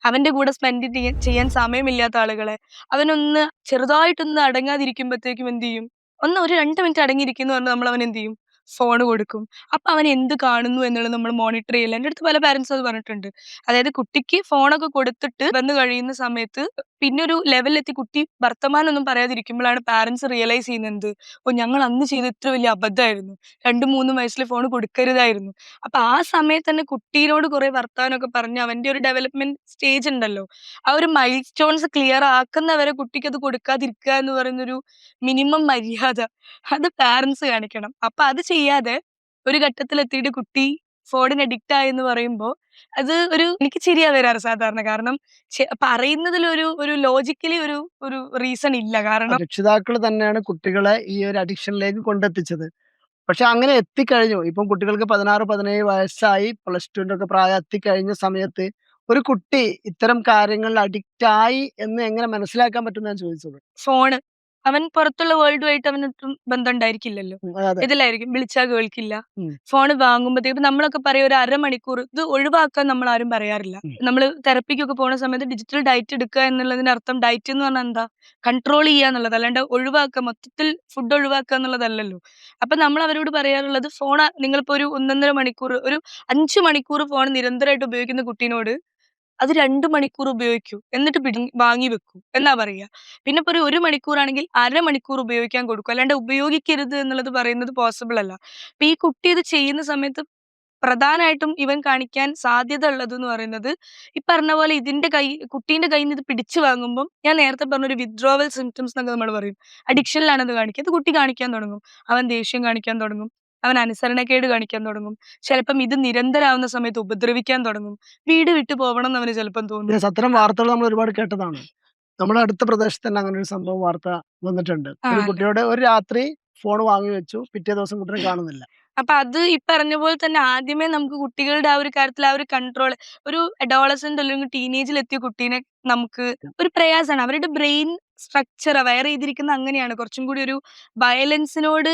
അവന്റെ കൂടെ സ്പെൻഡ് ചെയ്യാൻ സമയമില്ലാത്ത ആളുകളെ അവനൊന്ന് ചെറുതായിട്ടൊന്ന് അടങ്ങാതിരിക്കുമ്പോഴത്തേക്കും എന്ത് ചെയ്യും? ഒരു 2 മിനിറ്റ് അടങ്ങിയിരിക്കുന്നു പറഞ്ഞ് നമ്മൾ അവന് എന്ത് ചെയ്യും? ഫോൺ കൊടുക്കും. അപ്പൊ അവൻ എന്ത് കാണുന്നു എന്നുള്ളത് നമ്മൾ മോണിറ്റർ ചെയ്യില്ല. എൻ്റെ അടുത്ത് പല പാരന്റ്സ് അത് പറഞ്ഞിട്ടുണ്ട്. അതായത് കുട്ടിക്ക് ഫോണൊക്കെ കൊടുത്തിട്ട് വന്ന് കഴിയുന്ന സമയത്ത് പിന്നെ ഒരു ലെവലിലെത്തി കുട്ടി വർത്തമാനമൊന്നും പറയാതിരിക്കുമ്പോഴാണ് പാരന്റ്സ് റിയലൈസ് ചെയ്യുന്നത്, ഓ ഞങ്ങൾ അന്ന് ചെയ്ത ഇത്ര വലിയ അബദ്ധമായിരുന്നു. 2, 3 വയസ്സിൽ ഫോൺ കൊടുക്കരുതായിരുന്നു. അപ്പൊ ആ സമയത്ത് തന്നെ കുട്ടീനോട് കുറെ വർത്താനമൊക്കെ പറഞ്ഞ് അവന്റെ ഒരു ഡെവലപ്മെന്റ് സ്റ്റേജ് ഉണ്ടല്ലോ, ആ ഒരു മൈൽ സ്റ്റോൺസ് ക്ലിയർ ആക്കുന്നവരെ കുട്ടിക്ക് അത് കൊടുക്കാതിരിക്കുക എന്ന് പറയുന്നൊരു മിനിമം മര്യാദ അത് പാരന്റ്സ് കാണിക്കണം. അപ്പൊ അത് ചെയ്യാതെ ഒരു ഘട്ടത്തിലെത്തിയിട്ട് കുട്ടി ഫോണിന് അഡിക്റ്റ് ആയെന്ന് പറയുമ്പോ അത് എനിക്ക് ചിരിയാ വരാറ് സാധാരണ. കാരണം പറയുന്നതിൽ ഒരു ലോജിക്കലി ഒരു റീസൺ ഇല്ല. കാരണം രക്ഷിതാക്കൾ തന്നെയാണ് കുട്ടികളെ ഈ ഒരു അഡിക്ഷനിലേക്ക് കൊണ്ടെത്തിച്ചത്. പക്ഷെ അങ്ങനെ എത്തിക്കഴിഞ്ഞു. ഇപ്പം കുട്ടികൾക്ക് 16, 17 വയസ്സായി പ്ലസ് ടുവിന്റെ ഒക്കെ പ്രായം എത്തിക്കഴിഞ്ഞ സമയത്ത് ഒരു കുട്ടി ഇത്തരം കാര്യങ്ങളിൽ അഡിക്റ്റ് ആയി എന്ന് എങ്ങനെ മനസ്സിലാക്കാൻ പറ്റും ഞാൻ ചോദിച്ചത്? ഫോണ് അവൻ പുറത്തുള്ള വേൾഡുമായിട്ട് അവനൊട്ടും ബന്ധം ഉണ്ടായിരിക്കില്ലല്ലോ. അതെ. ഇതിലായിരിക്കും വിളിച്ചാ കേൾക്കില്ല. ഉം. ഫോണ് വാങ്ങുമ്പോഴത്തേക്കും നമ്മളൊക്കെ പറയും ഒരു അരമണിക്കൂർ ഇത് ഒഴിവാക്കാൻ നമ്മൾ ആരും പറയാറില്ല. ഉം. നമ്മള് തെറപ്പിക്കൊക്കെ പോണ സമയത്ത് ഡിജിറ്റൽ ഡയറ്റ് എടുക്കുക എന്നുള്ളതിന്റെ അർത്ഥം ഡയറ്റ് എന്ന് പറഞ്ഞാൽ എന്താ? കൺട്രോൾ ചെയ്യുക എന്നുള്ളത്. അല്ലാണ്ട് ഒഴിവാക്കുക മൊത്തത്തിൽ ഫുഡ് ഒഴിവാക്കുക എന്നുള്ളതല്ലല്ലോ. അപ്പൊ നമ്മൾ അവരോട് പറയാറുള്ളത് നിങ്ങളിപ്പോ ഒരു 1 1/2 മണിക്കൂർ 5 മണിക്കൂർ ഫോൺ നിരന്തരമായിട്ട് ഉപയോഗിക്കുന്ന കുട്ടീനോട് അത് 2 മണിക്കൂർ ഉപയോഗിക്കൂ. എന്നിട്ട് വാങ്ങി വെക്കൂ എന്നാ പറയാ. പിന്നെ ഇപ്പൊ ഒരു 1 മണിക്കൂറാണെങ്കിൽ അരമണിക്കൂർ ഉപയോഗിക്കാൻ കൊടുക്കൂ. അല്ലാണ്ട് ഉപയോഗിക്കരുത് എന്നുള്ളത് പറയുന്നത് പോസിബിൾ അല്ല. അപ്പൊ ഈ കുട്ടി ഇത് ചെയ്യുന്ന സമയത്ത് പ്രധാനമായിട്ടും ഇവൻ കാണിക്കാൻ സാധ്യത ഉള്ളതെന്ന് പറയുന്നത് ഈ പറഞ്ഞ പോലെ കുട്ടീന്റെ കയ്യിൽ നിന്ന് ഇത് പിടിച്ചു വാങ്ങുമ്പം ഞാൻ നേരത്തെ പറഞ്ഞ ഒരു വിത്ഡ്രോവൽ സിംപ്റ്റംസ് എന്നൊക്കെ നമ്മൾ പറയും. അഡിക്ഷനിലാണ് അത് കാണിക്കുക. അത് കുട്ടി കാണിക്കാൻ തുടങ്ങും. അവൻ ദേഷ്യം കാണിക്കാൻ തുടങ്ങും. അവൻ അനുസരണക്കേട് കാണിക്കാൻ തുടങ്ങും. ചിലപ്പം ഇത് നിരന്തരാവുന്ന സമയത്ത് ഉപദ്രവിക്കാൻ തുടങ്ങും. വീട് വിട്ടു പോവണം എന്ന് അവന് ചിലപ്പം തോന്നും. അത്തരം വാർത്തകൾ നമ്മൾ ഒരുപാട് കേട്ടതാണ്. നമ്മുടെ അടുത്ത പ്രദേശത്ത് തന്നെ അങ്ങനെ ഒരു സംഭവം വാർത്ത വന്നിട്ടുണ്ട്. ഒരു അതെ. കുട്ടിയോട് ഒരു രാത്രി ഫോൺ വാങ്ങി വെച്ചു. പിറ്റേ ദിവസം കുട്ടിയെ കാണുന്നില്ല. അപ്പൊ അത് ഈ പറഞ്ഞ പോലെ തന്നെ ആദ്യമേ നമുക്ക് കുട്ടികളുടെ ആ ഒരു കാര്യത്തിൽ ആ ഒരു കൺട്രോൾ ഒരു അഡോളസെന്റ് അല്ലെങ്കിൽ ടീനേജിൽ എത്തിയ കുട്ടീനെ നമുക്ക് ഒരു പ്രയാസമാണ്. അവരുടെ ബ്രെയിൻ സ്ട്രക്ചർ അവെയർ ചെയ്തിരിക്കുന്ന അങ്ങനെയാണ്. കുറച്ചും കൂടി ഒരു വയലൻസിനോട്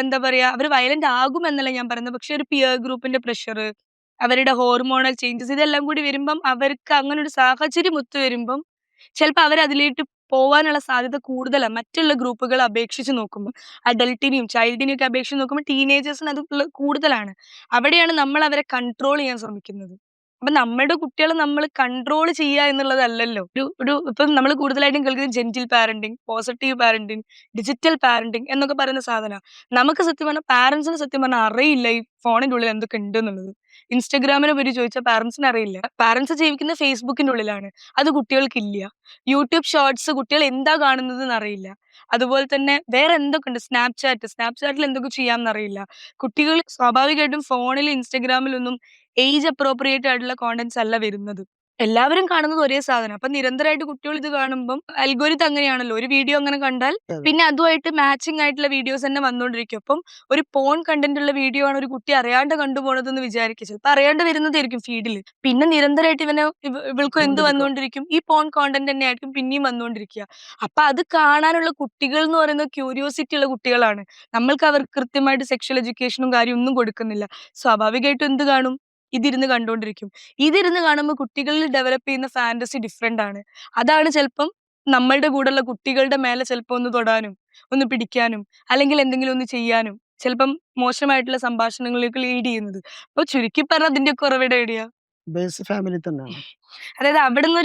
എന്താ പറയാ, അവർ വയലന്റ് ആകും എന്നല്ല ഞാൻ പറയുന്നത്. പക്ഷെ ഒരു പിയർ ഗ്രൂപ്പിന്റെ പ്രഷർ, അവരുടെ ഹോർമോണൽ ചേഞ്ചസ് ഇതെല്ലാം കൂടി വരുമ്പം അവർക്ക് അങ്ങനെ ഒരു സാഹചര്യം ഒത്തു വരുമ്പം ചിലപ്പോൾ അവർ അതിലേക്ക് പോവാനുള്ള സാധ്യത കൂടുതലാണ് മറ്റുള്ള ഗ്രൂപ്പുകളെ അപേക്ഷിച്ച് നോക്കുമ്പോൾ. അഡൽട്ടിനെയും ചൈൽഡിനെയും ഒക്കെ അപേക്ഷിച്ച് നോക്കുമ്പോൾ ടീനേജേഴ്സിന് അത് കൂടുതലാണ്. അവിടെയാണ് നമ്മൾ അവരെ കൺട്രോൾ ചെയ്യാൻ ശ്രമിക്കുന്നത്. അപ്പൊ നമ്മുടെ കുട്ടികളെ നമ്മൾ കൺട്രോൾ ചെയ്യുക എന്നുള്ളതല്ലല്ലോ. ഇപ്പം നമ്മൾ കൂടുതലായിട്ടും കേൾക്കുന്നത് gentle parenting, positive parenting, digital parenting എന്നൊക്കെ പറയുന്ന സാധനമാണ്. നമുക്ക് സത്യം പറഞ്ഞാൽ പാരന്റ്സിന് സത്യം പറഞ്ഞാൽ അറിയില്ല ഈ ഫോണിന്റെ ഉള്ളിൽ എന്തൊക്കെ ഉണ്ട് എന്നുള്ളത്. ഇൻസ്റ്റഗ്രാമിനെ പറ്റി ചോദിച്ചാൽ പാരന്റ്സിന് അറിയില്ല. പാരന്റ്സ് ജീവിക്കുന്ന ഫേസ്ബുക്കിന്റെ ഉള്ളിലാണ്. അത് കുട്ടികൾക്കില്ല. യൂട്യൂബ് ഷോർട്സ് കുട്ടികൾ എന്താ കാണുന്നത് അറിയില്ല. അതുപോലെ തന്നെ വേറെ എന്തൊക്കെ ഉണ്ട്, സ്നാപ്ചാറ്റിൽ എന്തൊക്കെ ചെയ്യാമെന്നറിയില്ല. കുട്ടികൾ സ്വാഭാവികമായിട്ടും ഫോണിൽ ഇൻസ്റ്റഗ്രാമിലൊന്നും ഏജ് അപ്രോപ്രിയേറ്റ് ആയിട്ടുള്ള കോണ്ടന്റ്സ് അല്ല വരുന്നത്. എല്ലാവരും കാണുന്നത് ഒരേ സാധനം. അപ്പൊ നിരന്തരമായിട്ട് കുട്ടികൾ ഇത് കാണുമ്പം അൽഗോരിതം അങ്ങനെയാണല്ലോ. ഒരു വീഡിയോ അങ്ങനെ കണ്ടാൽ അതെ. പിന്നെ അതുമായിട്ട് മാച്ചിങ് ആയിട്ടുള്ള വീഡിയോസ് തന്നെ വന്നുകൊണ്ടിരിക്കും. അപ്പം ഒരു പോൺ കണ്ടന്റ് ഉള്ള വീഡിയോ ആണ് ഒരു കുട്ടി അറിയാണ്ട് കണ്ടുപോണതെന്ന് വിചാരിക്കുക. ചിലപ്പോൾ അറിയാണ്ട് വരുന്നതായിരിക്കും ഫീഡിൽ. പിന്നെ നിരന്തരമായിട്ട് ഇവൾക്കും എന്ത് വന്നുകൊണ്ടിരിക്കും, ഈ പോൺ കോണ്ടന്റ് തന്നെ ആയിരിക്കും പിന്നെയും വന്നുകൊണ്ടിരിക്കുക. അപ്പൊ അത് കാണാനുള്ള കുട്ടികൾ എന്ന് പറയുന്നത് ക്യൂരിയോസിറ്റി ഉള്ള കുട്ടികളാണ്. നമ്മൾക്ക് അവർക്ക് കൃത്യമായിട്ട് സെക്ഷൽ എഡ്യൂക്കേഷനും കാര്യം ഒന്നും കൊടുക്കുന്നില്ല. സ്വാഭാവികമായിട്ടും എന്ത് കാണും, ഇതിരുന്ന് കണ്ടോണ്ടിരിക്കും. ഇതിരുന്ന് കാണുമ്പോൾ കുട്ടികളിൽ ഡെവലപ്പ് ചെയ്യുന്ന ഫാന്റസി ഡിഫറെന്റ് ആണ്. അതാണ് ചിലപ്പം നമ്മളുടെ കൂടെയുള്ള കുട്ടികളുടെ മേലെ ചിലപ്പോൾ ഒന്ന് തൊടാനും ഒന്ന് പിടിക്കാനും അല്ലെങ്കിൽ എന്തെങ്കിലും ഒന്ന് ചെയ്യാനും ചിലപ്പം മോശമായിട്ടുള്ള സംഭാഷണങ്ങളിലേക്ക് ലീഡ് ചെയ്യുന്നത്. അപ്പൊ ചുരുക്കി പറഞ്ഞാൽ അതിന്റെയൊക്കെ ഉറവിടം എവിടെയാ? ബേസ് ഫാമിലി തന്നെയാണ്. അതായത് അവിടുന്ന്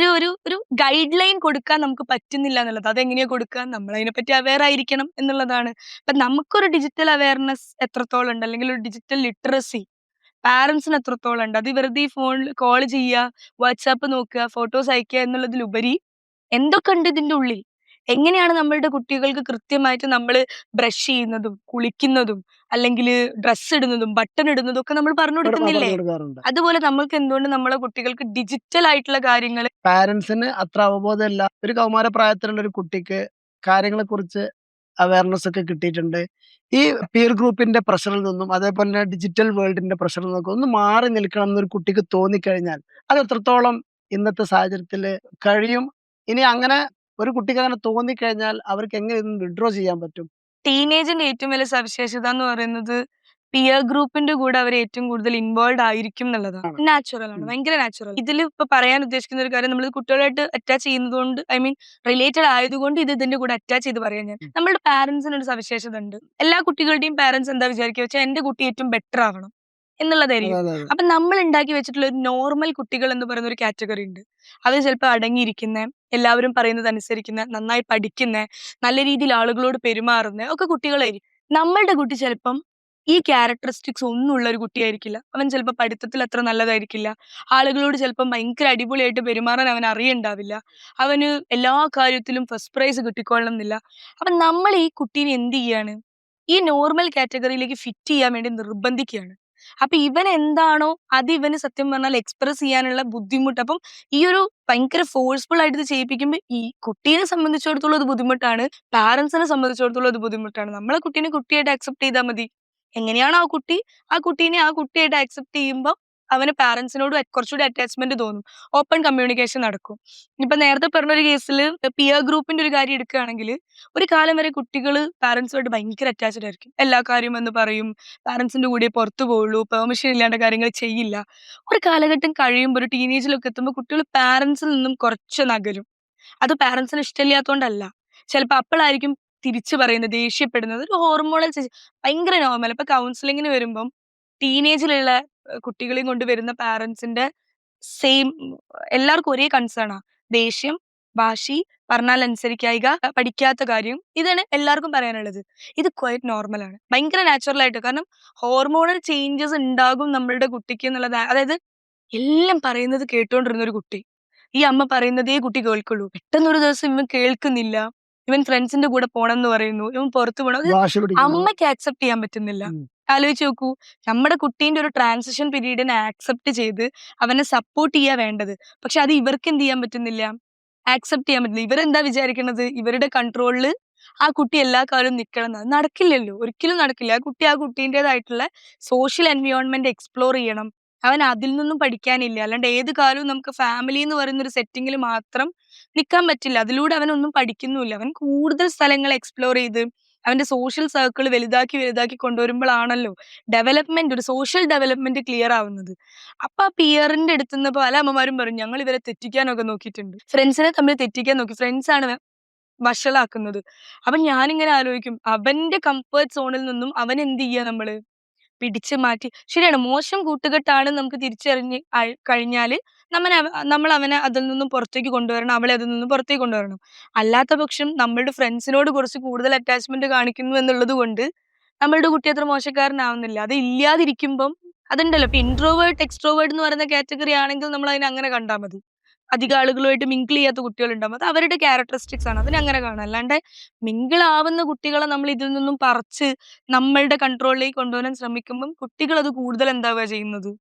ഒരു ഗൈഡ് ലൈൻ കൊടുക്കാൻ നമുക്ക് പറ്റുന്നില്ല എന്നുള്ളത്. അതെങ്ങനെയാ കൊടുക്കുക? നമ്മളതിനെപ്പറ്റി അവെയർ ആയിരിക്കണം എന്നുള്ളതാണ്. അപ്പൊ നമുക്കൊരു ഡിജിറ്റൽ അവെയർനെസ് എത്രത്തോളം ഉണ്ട്, അല്ലെങ്കിൽ ഒരു ഡിജിറ്റൽ ലിറ്ററസി പാരന്റ്സിന് എത്രത്തോളം ഉണ്ട്? അത് വെറുതെ ഈ ഫോണിൽ കോൾ ചെയ്യുക, വാട്സാപ്പ് നോക്കുക, ഫോട്ടോസ് അയക്കുക എന്നുള്ളതിലുപരി എന്തൊക്കെ ഉണ്ട് ഇതിന്റെ ഉള്ളിൽ? എങ്ങനെയാണ് നമ്മളുടെ കുട്ടികൾക്ക് കൃത്യമായിട്ട് നമ്മള് ബ്രഷ് ചെയ്യുന്നതും, കുളിക്കുന്നതും, അല്ലെങ്കില് ഡ്രസ്സ് ഇടുന്നതും, ബട്ടൺ ഇടുന്നതും ഒക്കെ നമ്മൾ പറഞ്ഞു കൊടുക്കുന്നില്ലേ? പറഞ്ഞു കൊടുക്കാറുണ്ട്. അതുപോലെ നമ്മൾക്ക് എന്തുകൊണ്ട് നമ്മളെ കുട്ടികൾക്ക് ഡിജിറ്റൽ ആയിട്ടുള്ള കാര്യങ്ങൾ പാരന്റ്സിന് അത്ര അവബോധമില്ല. ഒരു കൗമാര പ്രായത്തിലുള്ള ഒരു കുട്ടിക്ക് കാര്യങ്ങളെ കുറിച്ച് അവയർനെസ് ഒക്കെ കിട്ടിയിട്ടുണ്ട്. ഈ പീർ ഗ്രൂപ്പിന്റെ പ്രഷറിൽ നിന്നും അതേപോലെ തന്നെ ഡിജിറ്റൽ വേൾഡിന്റെ പ്രഷറിൽ നിന്നൊക്കെ ഒന്ന് മാറി നിൽക്കണം എന്നൊരു കുട്ടിക്ക് തോന്നിക്കഴിഞ്ഞാൽ അത് എത്രത്തോളം ഇന്നത്തെ സാഹചര്യത്തില് കഴിയും? ഇനി അങ്ങനെ ഒരു കുട്ടിക്ക് അങ്ങനെ തോന്നിക്കഴിഞ്ഞാൽ അവർക്ക് എങ്ങനെ ഇതൊന്ന് വിഡ്രോ ചെയ്യാൻ പറ്റും? ടീനേജിന്റെ ഏറ്റവും വലിയ സവിശേഷത എന്ന് പറയുന്നത് പിയർ ഗ്രൂപ്പിന്റെ കൂടെ അവർ ഏറ്റവും കൂടുതൽ ഇൻവോൾവ് ആയിരിക്കും എന്നുള്ളതാണ്. ആണ്. നാച്ചുറൽ ആണ്, ഭയങ്കര നാച്ചുറൽ. ഇതിൽ ഇപ്പൊ പറയാൻ ഉദ്ദേശിക്കുന്ന ഒരു കാര്യം, നമ്മൾ കുട്ടികളായിട്ട് അറ്റാച്ച് ചെയ്യുന്നതുകൊണ്ട്, ഐ മീൻ റിലേറ്റഡ് ആയതുകൊണ്ട് ഇത് ഇതിന്റെ കൂടെ അറ്റാച്ച് ചെയ്ത് പറയാൻ ഞാൻ, നമ്മുടെ പാരന്റ്സിന് ഒരു സവിശേഷത ഉണ്ട്. എല്ലാ കുട്ടികളുടെയും പാരന്റ്സ് എന്താ വിചാരിക്കുക വെച്ചാൽ എന്റെ കുട്ടി ഏറ്റവും ബെറ്റർ ആവണം അതെ, എന്നുള്ളതായിരിക്കും. അതെ, അതെ. അപ്പൊ നമ്മൾ ഉണ്ടാക്കി വെച്ചിട്ടുള്ള ഒരു നോർമൽ കുട്ടികൾ എന്ന് പറയുന്ന ഒരു കാറ്റഗറി ഉണ്ട്. അവർ ചിലപ്പോൾ അടങ്ങിയിരിക്കുന്ന, എല്ലാവരും പറയുന്നത് അനുസരിക്കുന്ന, നന്നായി പഠിക്കുന്ന, നല്ല രീതിയിൽ ആളുകളോട് പെരുമാറുന്ന ഒക്കെ കുട്ടികളായിരിക്കും. നമ്മളുടെ കുട്ടി ചിലപ്പം ഈ ക്യാരക്ടറിസ്റ്റിക്സ് ഒന്നും ഉള്ള ഒരു കുട്ടിയായിരിക്കില്ല. അവൻ ചിലപ്പോൾ പഠിത്തത്തിൽ അത്ര നല്ലതായിരിക്കില്ല. ആളുകളോട് ചിലപ്പം ഭയങ്കര അടിപൊളിയായിട്ട് പെരുമാറാൻ അവൻ അറിയണ്ടാവില്ല. അവന് എല്ലാ കാര്യത്തിലും ഫസ്റ്റ് പ്രൈസ് കിട്ടിക്കൊള്ളണം എന്നില്ല. അപ്പൊ നമ്മൾ ഈ കുട്ടീനെ എന്ത് ചെയ്യാണ്? ഈ നോർമൽ കാറ്റഗറിയിലേക്ക് ഫിറ്റ് ചെയ്യാൻ വേണ്ടി നിർബന്ധിക്കുകയാണ്. അപ്പൊ ഇവൻ എന്താണോ അത് ഇവന് സത്യം പറഞ്ഞാൽ എക്സ്പ്രസ് ചെയ്യാനുള്ള ബുദ്ധിമുട്ട്. അപ്പം ഈ ഒരു ഭയങ്കര ഫോഴ്സ്ഫുൾ ആയിട്ട് ഇത് ചെയ്യിപ്പിക്കുമ്പോൾ ഈ കുട്ടീനെ സംബന്ധിച്ചിടത്തോളം അത് ബുദ്ധിമുട്ടാണ്, പാരന്റ്സിനെ സംബന്ധിച്ചിടത്തോളം അത് ബുദ്ധിമുട്ടാണ്. നമ്മളെ കുട്ടീനെ കുട്ടിയായിട്ട് അക്സെപ്റ്റ് ചെയ്താൽ മതി. എങ്ങനെയാണോ ആ കുട്ടി, ആ കുട്ടീനെ ആ കുട്ടിയായിട്ട് അക്സെപ്റ്റ് ചെയ്യുമ്പോൾ അവന് പാരന്റ്സിനോട് കുറച്ചുകൂടി അറ്റാച്ച്മെന്റ് തോന്നും. ഓപ്പൺ കമ്മ്യൂണിക്കേഷൻ നടക്കും. ഇപ്പൊ നേരത്തെ പറഞ്ഞൊരു കേസിൽ പിയർ ഗ്രൂപ്പിന്റെ ഒരു കാര്യം എടുക്കുകയാണെങ്കിൽ, ഒരു കാലം വരെ കുട്ടികൾ പാരന്റ്സുമായിട്ട് ഭയങ്കര അറ്റാച്ച്ഡ് ആയിരിക്കും. എല്ലാ കാര്യവും എന്ന് പറയും, പാരന്റ്സിന്റെ കൂടെ പുറത്തു പോവുള്ളൂ, പെർമിഷൻ ഇല്ലാണ്ട് കാര്യങ്ങൾ ചെയ്യില്ല. ഒരു കാലഘട്ടം കഴിയുമ്പോൾ, ഒരു ടീനേജിലൊക്കെ എത്തുമ്പോൾ കുട്ടികൾ പാരന്റ്സിൽ നിന്നും കുറച്ച് നകലും. അത് പാരന്റ്സിന് ഇഷ്ടമില്ലാത്തതുകൊണ്ടല്ല. ചിലപ്പോൾ അപ്പോഴായിരിക്കും തിരിച്ചു പറയുന്നത്, ദേഷ്യപ്പെടുന്നത്. ഒരു ഹോർമോണൽ ഭയങ്കര നോർമൽ. ഇപ്പൊ കൗൺസിലിങ്ങിന് വരുമ്പം ടീനേജിലുള്ള കുട്ടികളെയും കൊണ്ട് വരുന്ന പാരന്റ്സിന്റെ സെയിം എല്ലാവർക്കും ഒരേ കൺസേൺ ആ. ദേഷ്യം, വാശി, പറഞ്ഞാൽ അനുസരിക്കായിക, പഠിക്കാത്ത കാര്യം. ഇതാണ് എല്ലാവർക്കും പറയാനുള്ളത്. ഇത് ക്വൈറ്റ് നോർമൽ ആണ്, ഭയങ്കര നാച്ചുറൽ ആയിട്ട്. കാരണം ഹോർമോണൽ ചേഞ്ചസ് ഉണ്ടാകും നമ്മളുടെ കുട്ടിക്ക് എന്നുള്ളത്. അതായത് എല്ലാം പറയുന്നത് കേട്ടോണ്ടിരുന്ന ഒരു കുട്ടി, ഈ അമ്മ പറയുന്നതേ കുട്ടി കേൾക്കുള്ളൂ. പെട്ടെന്ന് ഒരു ദിവസം ഇവൻ കേൾക്കുന്നില്ല, ഇവൻ ഫ്രണ്ട്സിന്റെ കൂടെ പോണം എന്ന് പറയുന്നു, ഇവൻ പുറത്തു പോകണം, അത് വാശി പിടിക്കുന്നു. അമ്മയ്ക്ക് ആക്സെപ്റ്റ് ചെയ്യാൻ പറ്റുന്നില്ല. ഉം. ആലോചിച്ച് നോക്കൂ, നമ്മുടെ കുട്ടീന്റെ ഒരു ട്രാൻസിഷൻ പീരീഡിനെ ആക്സെപ്റ്റ് ചെയ്ത് അവനെ സപ്പോർട്ട് ചെയ്യാ വേണ്ടത്. പക്ഷെ അത് ഇവർക്ക് എന്ത് ചെയ്യാൻ പറ്റുന്നില്ല, ആക്സെപ്റ്റ് ചെയ്യാൻ പറ്റുന്നില്ല. ഇവരെന്താ വിചാരിക്കുന്നത്, ഇവരുടെ കൺട്രോളില് ആ കുട്ടി എല്ലാ കാലവും നിക്കണം എന്ന്. അത് നടക്കില്ലല്ലോ, ഒരിക്കലും നടക്കില്ല. ആ കുട്ടീൻ്റെതായിട്ടുള്ള സോഷ്യൽ എൻവയോൺമെന്റ് എക്സ്പ്ലോർ ചെയ്യണം. അവൻ അതിൽ നിന്നും പഠിക്കാനില്ല. അല്ലാണ്ട് ഏത് കാലവും നമുക്ക് ഫാമിലി എന്ന് പറയുന്ന ഒരു സെറ്റിംഗിൽ മാത്രം നിൽക്കാൻ പറ്റില്ല. അതിലൂടെ അവനൊന്നും പഠിക്കുന്നുമില്ല. അവൻ കൂടുതൽ സ്ഥലങ്ങൾ എക്സ്പ്ലോർ ചെയ്ത് അവന്റെ സോഷ്യൽ സർക്കിൾ വലുതാക്കി വലുതാക്കി കൊണ്ടുവരുമ്പോഴാണല്ലോ ഡെവലപ്മെന്റ്, ഒരു സോഷ്യൽ ഡെവലപ്മെന്റ് ക്ലിയർ ആവുന്നത്. അപ്പൊ ആ പിയറിന്റെ അടുത്തുനിന്ന് പല അമ്മമാരും പറയും, ഞങ്ങൾ ഇവരെ തെറ്റിക്കാനൊക്കെ നോക്കിയിട്ടുണ്ട്, ഫ്രണ്ട്സിനെ തമ്മിൽ തെറ്റിക്കാൻ നോക്കി, ഫ്രണ്ട്സ് ആണ് വഷളാക്കുന്നത്. അപ്പൊ ഞാനിങ്ങനെ ആലോചിക്കും, അവന്റെ കംഫർട്ട് സോണിൽ നിന്നും അവൻ എന്ത് ചെയ്യാ, നമ്മള് പിടിച്ചു മാറ്റി. ശരിയാണ്, മോശം കൂട്ടുകെട്ടാണ് നമുക്ക് തിരിച്ചറിഞ്ഞ് കഴിഞ്ഞാല് നമ്മൾ അവനെ അതിൽ നിന്നും പുറത്തേക്ക് കൊണ്ടുവരണം, അവളെ അതിൽ നിന്നും പുറത്തേക്ക് കൊണ്ടുവരണം. അല്ലാത്ത പക്ഷം നമ്മളുടെ ഫ്രണ്ട്സിനോട് കുറച്ച് കൂടുതൽ അറ്റാച്ച്മെന്റ് കാണിക്കുന്നു എന്നുള്ളത് കൊണ്ട് നമ്മളുടെ കുട്ടി അത്ര മോശക്കാരനാവുന്നില്ല. അത് ഇല്ലാതിരിക്കുമ്പം അതുണ്ടല്ലോ. ഇപ്പൊ ഇൻട്രോവേർട്ട് എക്സ്ട്രോവേർട്ട് എന്ന് പറയുന്ന കാറ്റഗറി ആണെങ്കിൽ നമ്മൾ അതിനെ അങ്ങനെ കണ്ടാൽ മതി. അധികം ആളുകളുമായിട്ട് മിങ്കിൾ ചെയ്യാത്ത കുട്ടികളുണ്ടാവും, അത് അവരുടെ ക്യാരക്ടറിസ്റ്റിക്സ് ആണ്, അതിനെ അങ്ങനെ കാണാം. അല്ലാണ്ട് മിങ്കിൾ ആവുന്ന കുട്ടികളെ നമ്മൾ ഇതിൽ നിന്നും പറിച്ച് നമ്മളുടെ കൺട്രോളിലേക്ക് കൊണ്ടുവരാൻ ശ്രമിക്കുമ്പം കുട്ടികൾ അത് കൂടുതൽ എന്താവുക ചെയ്യുന്നത്,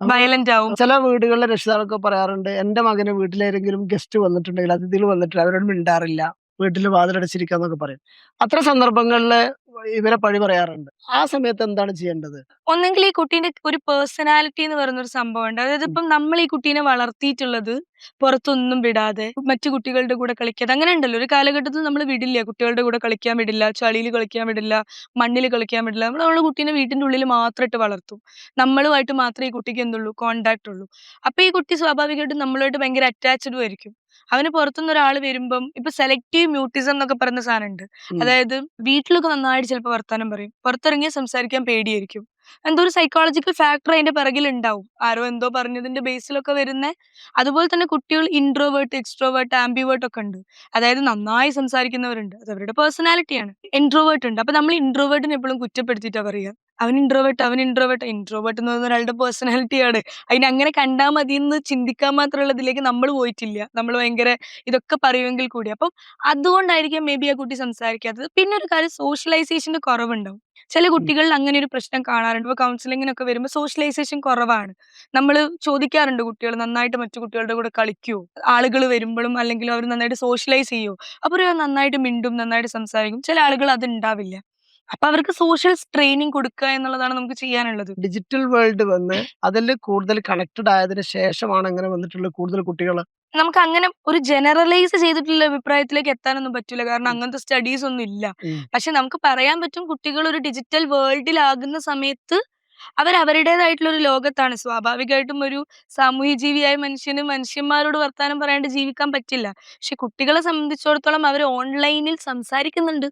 അപ്പൊ വയലന്റ് ആവും. ചില വീടുകളിലെ രക്ഷിതാക്കളൊക്കെ പറയാറുണ്ട്, എന്റെ മകന് വീട്ടിലേതെങ്കിലും ഗസ്റ്റ് വന്നിട്ടുണ്ടെങ്കിൽ, അതിഥികൾ വന്നിട്ടില്ല, അവരോട് മിണ്ടാറില്ല, വീട്ടിൽ വാതിലടച്ചിരിക്കാന്നൊക്കെ പറയും. അത്ര സന്ദർഭങ്ങളില് ഇവരെ പഴി പറയാറുണ്ട്. ആ സമയത്ത് എന്താണ് ചെയ്യേണ്ടത്? ഒന്നെങ്കിൽ ഈ കുട്ടീന്റെ ഒരു പേഴ്സണാലിറ്റി എന്ന് പറയുന്ന ഒരു സംഭവം ഉണ്ട്. അതായത് ഇപ്പം നമ്മൾ ഈ കുട്ടീനെ വളർത്തിയിട്ടുള്ളത് പുറത്തൊന്നും വിടാതെ, മറ്റു കുട്ടികളുടെ കൂടെ കളിക്കാതെ, അങ്ങനെ ഉണ്ടല്ലോ. ഒരു കാലഘട്ടത്തിൽ നമ്മൾ വിടില്ല, കുട്ടികളുടെ കൂടെ കളിക്കാൻ വിടില്ല, ചളിയിൽ കളിക്കാൻ വിടില്ല, മണ്ണിൽ കളിക്കാൻ വിടില്ല. നമ്മൾ നമ്മളെ കുട്ടീനെ വീട്ടിന്റെ ഉള്ളിൽ മാത്രം ഇട്ട് വളർത്തും. നമ്മളുമായിട്ട് മാത്രമേ ഈ കുട്ടിക്ക് എന്തുള്ളൂ, കോണ്ടാക്ട് ഉള്ളൂ. അപ്പൊ ഈ കുട്ടി സ്വാഭാവികമായിട്ടും നമ്മളുമായിട്ട് ഭയങ്കര അറ്റാച്ച്ഡും ആയിരിക്കും. അവന് പുറത്തുനിന്ന് ഒരാൾ വരുമ്പം, ഇപ്പൊ സെലക്റ്റീവ് മ്യൂട്ടിസം എന്നൊക്കെ പറയുന്ന സാധനം ഉണ്ട്. ഉം. അതായത് വീട്ടിലൊക്കെ നന്നായിട്ട് ചിലപ്പോൾ വർത്താനം പറയും, പുറത്തിറങ്ങി സംസാരിക്കാൻ പേടിയായിരിക്കും. എന്തോ ഒരു സൈക്കോളജിക്കൽ ഫാക്ടർ അതിന്റെ പിറകിൽ ഉണ്ടാവും. ആരോ എന്തോ പറഞ്ഞതിന്റെ ബേസിലൊക്കെ വരുന്ന. അതുപോലെ തന്നെ കുട്ടികൾ ഇൻട്രോവേർട്ട്, എക്സ്ട്രോവേർട്ട്, ആംബിവേർട്ട് ഒക്കെ ഉണ്ട്. അതായത് നന്നായി സംസാരിക്കുന്നവരുണ്ട്. അത് അവരുടെ പേഴ്സണാലിറ്റിയാണ്. ഇൻട്രോവേർട്ട് ഉണ്ട്. അപ്പൊ നമ്മൾ ഇൻട്രോവേർട്ടിനെ എപ്പോഴും കുറ്റപ്പെടുത്തിയിട്ടാ പറയുക. അവൻ ഇൻട്രോവേർട്ട്, അവൻ ഇൻട്രോവേർട്ട്. ഇൻട്രോവേർട്ട് എന്ന് പറയുന്ന ഒരാളുടെ പേഴ്സണാലിറ്റിയാണ്. അതിനെ അങ്ങനെ കണ്ടാൽ മതി എന്ന് ചിന്തിക്കാൻ മാത്രമുള്ളതിലേക്ക് നമ്മൾ പോയിട്ടില്ല. നമ്മൾ ഭയങ്കര ഇതൊക്കെ പറയുമെങ്കിൽ കൂടി. അപ്പം അതുകൊണ്ടായിരിക്കാം മേ ബി ആ കുട്ടി സംസാരിക്കാത്തത്. പിന്നെ ഒരു കാര്യം, സോഷ്യലൈസേഷന്റെ കുറവുണ്ടാവും. ചില കുട്ടികളിൽ അങ്ങനെ ഒരു പ്രശ്നം കാണാറുണ്ട്. ഇപ്പൊ കൗൺസിലിങ്ങിനൊക്കെ വരുമ്പോൾ സോഷ്യലൈസേഷൻ കുറവാണ്. നമ്മള് ചോദിക്കാറുണ്ട്, കുട്ടികൾ നന്നായിട്ട് മറ്റു കുട്ടികളുടെ കൂടെ കളിക്കുവോ? ആളുകൾ വരുമ്പളും അല്ലെങ്കിൽ അവർ നന്നായിട്ട് സോഷ്യലൈസ് ചെയ്യോ? അപ്പൊ നന്നായിട്ട് മിണ്ടും, നന്നായിട്ട് സംസാരിക്കും. ചില ആളുകൾ അത് ഉണ്ടാവില്ല. അപ്പൊ അവർക്ക് സോഷ്യൽ ട്രെയിനിങ് കൊടുക്കുക എന്നുള്ളതാണ് നമുക്ക് ചെയ്യാനുള്ളത്. ഡിജിറ്റൽ വേൾഡ് വന്ന് അതിൽ കൂടുതൽ കണക്റ്റഡ് ആയതിനു ശേഷമാണ് അങ്ങനെ വന്നിട്ടുള്ള കൂടുതൽ കുട്ടികൾ. നമുക്ക് അങ്ങനെ ഒരു ജനറലൈസ് ചെയ്തിട്ടുള്ള അഭിപ്രായത്തിലേക്ക് എത്താനൊന്നും പറ്റില്ല. കാരണം അങ്ങനത്തെ സ്റ്റഡീസ് ഒന്നും ഇല്ല. പക്ഷെ നമുക്ക് പറയാൻ പറ്റും, കുട്ടികൾ ഒരു ഡിജിറ്റൽ വേൾഡിലാകുന്ന സമയത്ത് അവർ അവരുടേതായിട്ടുള്ള ഒരു ലോകത്താണ്. സ്വാഭാവികമായിട്ടും ഒരു സാമൂഹ്യ ജീവിയായ മനുഷ്യന് മനുഷ്യന്മാരോട് വർത്താനം പറയാണ്ട് ജീവിക്കാൻ പറ്റില്ല. പക്ഷെ കുട്ടികളെ സംബന്ധിച്ചിടത്തോളം അവർ ഓൺലൈനിൽ സംസാരിക്കുന്നുണ്ട്.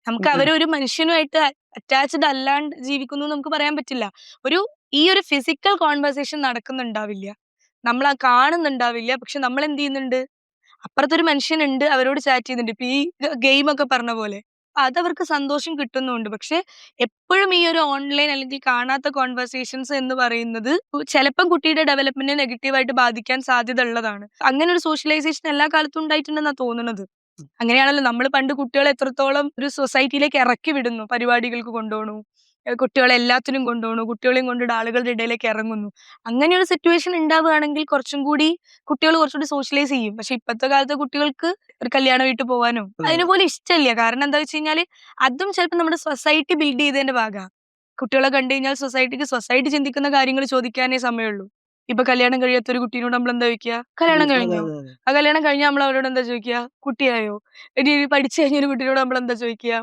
നമുക്ക് അവരൊരു മനുഷ്യനുമായിട്ട് അറ്റാച്ച്ഡ് അല്ലാണ്ട് ജീവിക്കുന്നു എന്ന് നമുക്ക് പറയാൻ പറ്റില്ല. ഈ ഒരു ഫിസിക്കൽ കോൺവെർസേഷൻ നടക്കുന്നുണ്ടാവില്ല. നമ്മൾ കാണുന്നുണ്ടാവില്ല. പക്ഷെ നമ്മൾ എന്ത് ചെയ്യുന്നുണ്ട്? അപ്പുറത്തൊരു മനുഷ്യനുണ്ട്, അവരോട് ചാറ്റ് ചെയ്യുന്നുണ്ട്. ഇപ്പൊ ഈ ഗെയിം ഒക്കെ പറഞ്ഞ പോലെ. അതവർക്ക് സന്തോഷം കിട്ടുന്നുണ്ട്. പക്ഷെ എപ്പോഴും ഈ ഒരു ഓൺലൈൻ അല്ലെങ്കിൽ കാണാത്ത കോൺവെർസേഷൻസ് എന്ന് പറയുന്നത് ചിലപ്പം കുട്ടിയുടെ ഡെവലപ്മെന്റിനെ നെഗറ്റീവായിട്ട് ബാധിക്കാൻ സാധ്യത ഉള്ളതാണ്. അങ്ങനെ ഒരു സോഷ്യലൈസേഷൻ എല്ലാ കാലത്തും ഉണ്ടായിട്ടുണ്ടെന്നാ തോന്നുന്നത്. അങ്ങനെയാണല്ലോ നമ്മൾ പണ്ട് കുട്ടികളെ എത്രത്തോളം ഒരു സൊസൈറ്റിയിലേക്ക് ഇറക്കി വിടുന്നു. പരിപാടികൾക്ക് കൊണ്ടുപോണു, കുട്ടികളെ എല്ലാത്തിനും കൊണ്ടുപോണു, കുട്ടികളെയും കൊണ്ടിട്ട് ആളുകളുടെ ഇടയിലേക്ക് ഇറങ്ങുന്നു. അങ്ങനെയൊരു സിറ്റുവേഷൻ ഉണ്ടാവുകയാണെങ്കിൽ കുറച്ചും കൂടി കുട്ടികൾ കുറച്ചുകൂടി സോഷ്യലൈസ് ചെയ്യും. പക്ഷെ ഇപ്പോഴത്തെ കാലത്തെ കുട്ടികൾക്ക് ഒരു കല്യാണ വീട്ടിൽ പോകാനോ അതിനുപോലെ ഇഷ്ടമില്ല. കാരണം എന്താ വെച്ച് കഴിഞ്ഞാല് അതും ചിലപ്പോൾ നമ്മുടെ സൊസൈറ്റി ബിൽഡ് ചെയ്തതിന്റെ ഭാഗമാണ്. കുട്ടികളെ കണ്ടു കഴിഞ്ഞാൽ സൊസൈറ്റി ചിന്തിക്കുന്ന കാര്യങ്ങൾ ചോദിക്കാനേ സമയമുള്ളൂ. ഇപ്പൊ കല്യാണം കഴിയാത്ത ഒരു കുട്ടീനോട് നമ്മൾ എന്താ ചോദിക്കുക? കല്യാണം കഴിഞ്ഞോ? ആ കല്യാണം കഴിഞ്ഞാൽ നമ്മൾ അവരോട് എന്താ ചോദിക്കുക? കുട്ടിയായോ? ഇനി പഠിച്ചു കഴിഞ്ഞ ഒരു കുട്ടീനോട് നമ്മൾ എന്താ ചോദിക്കുക?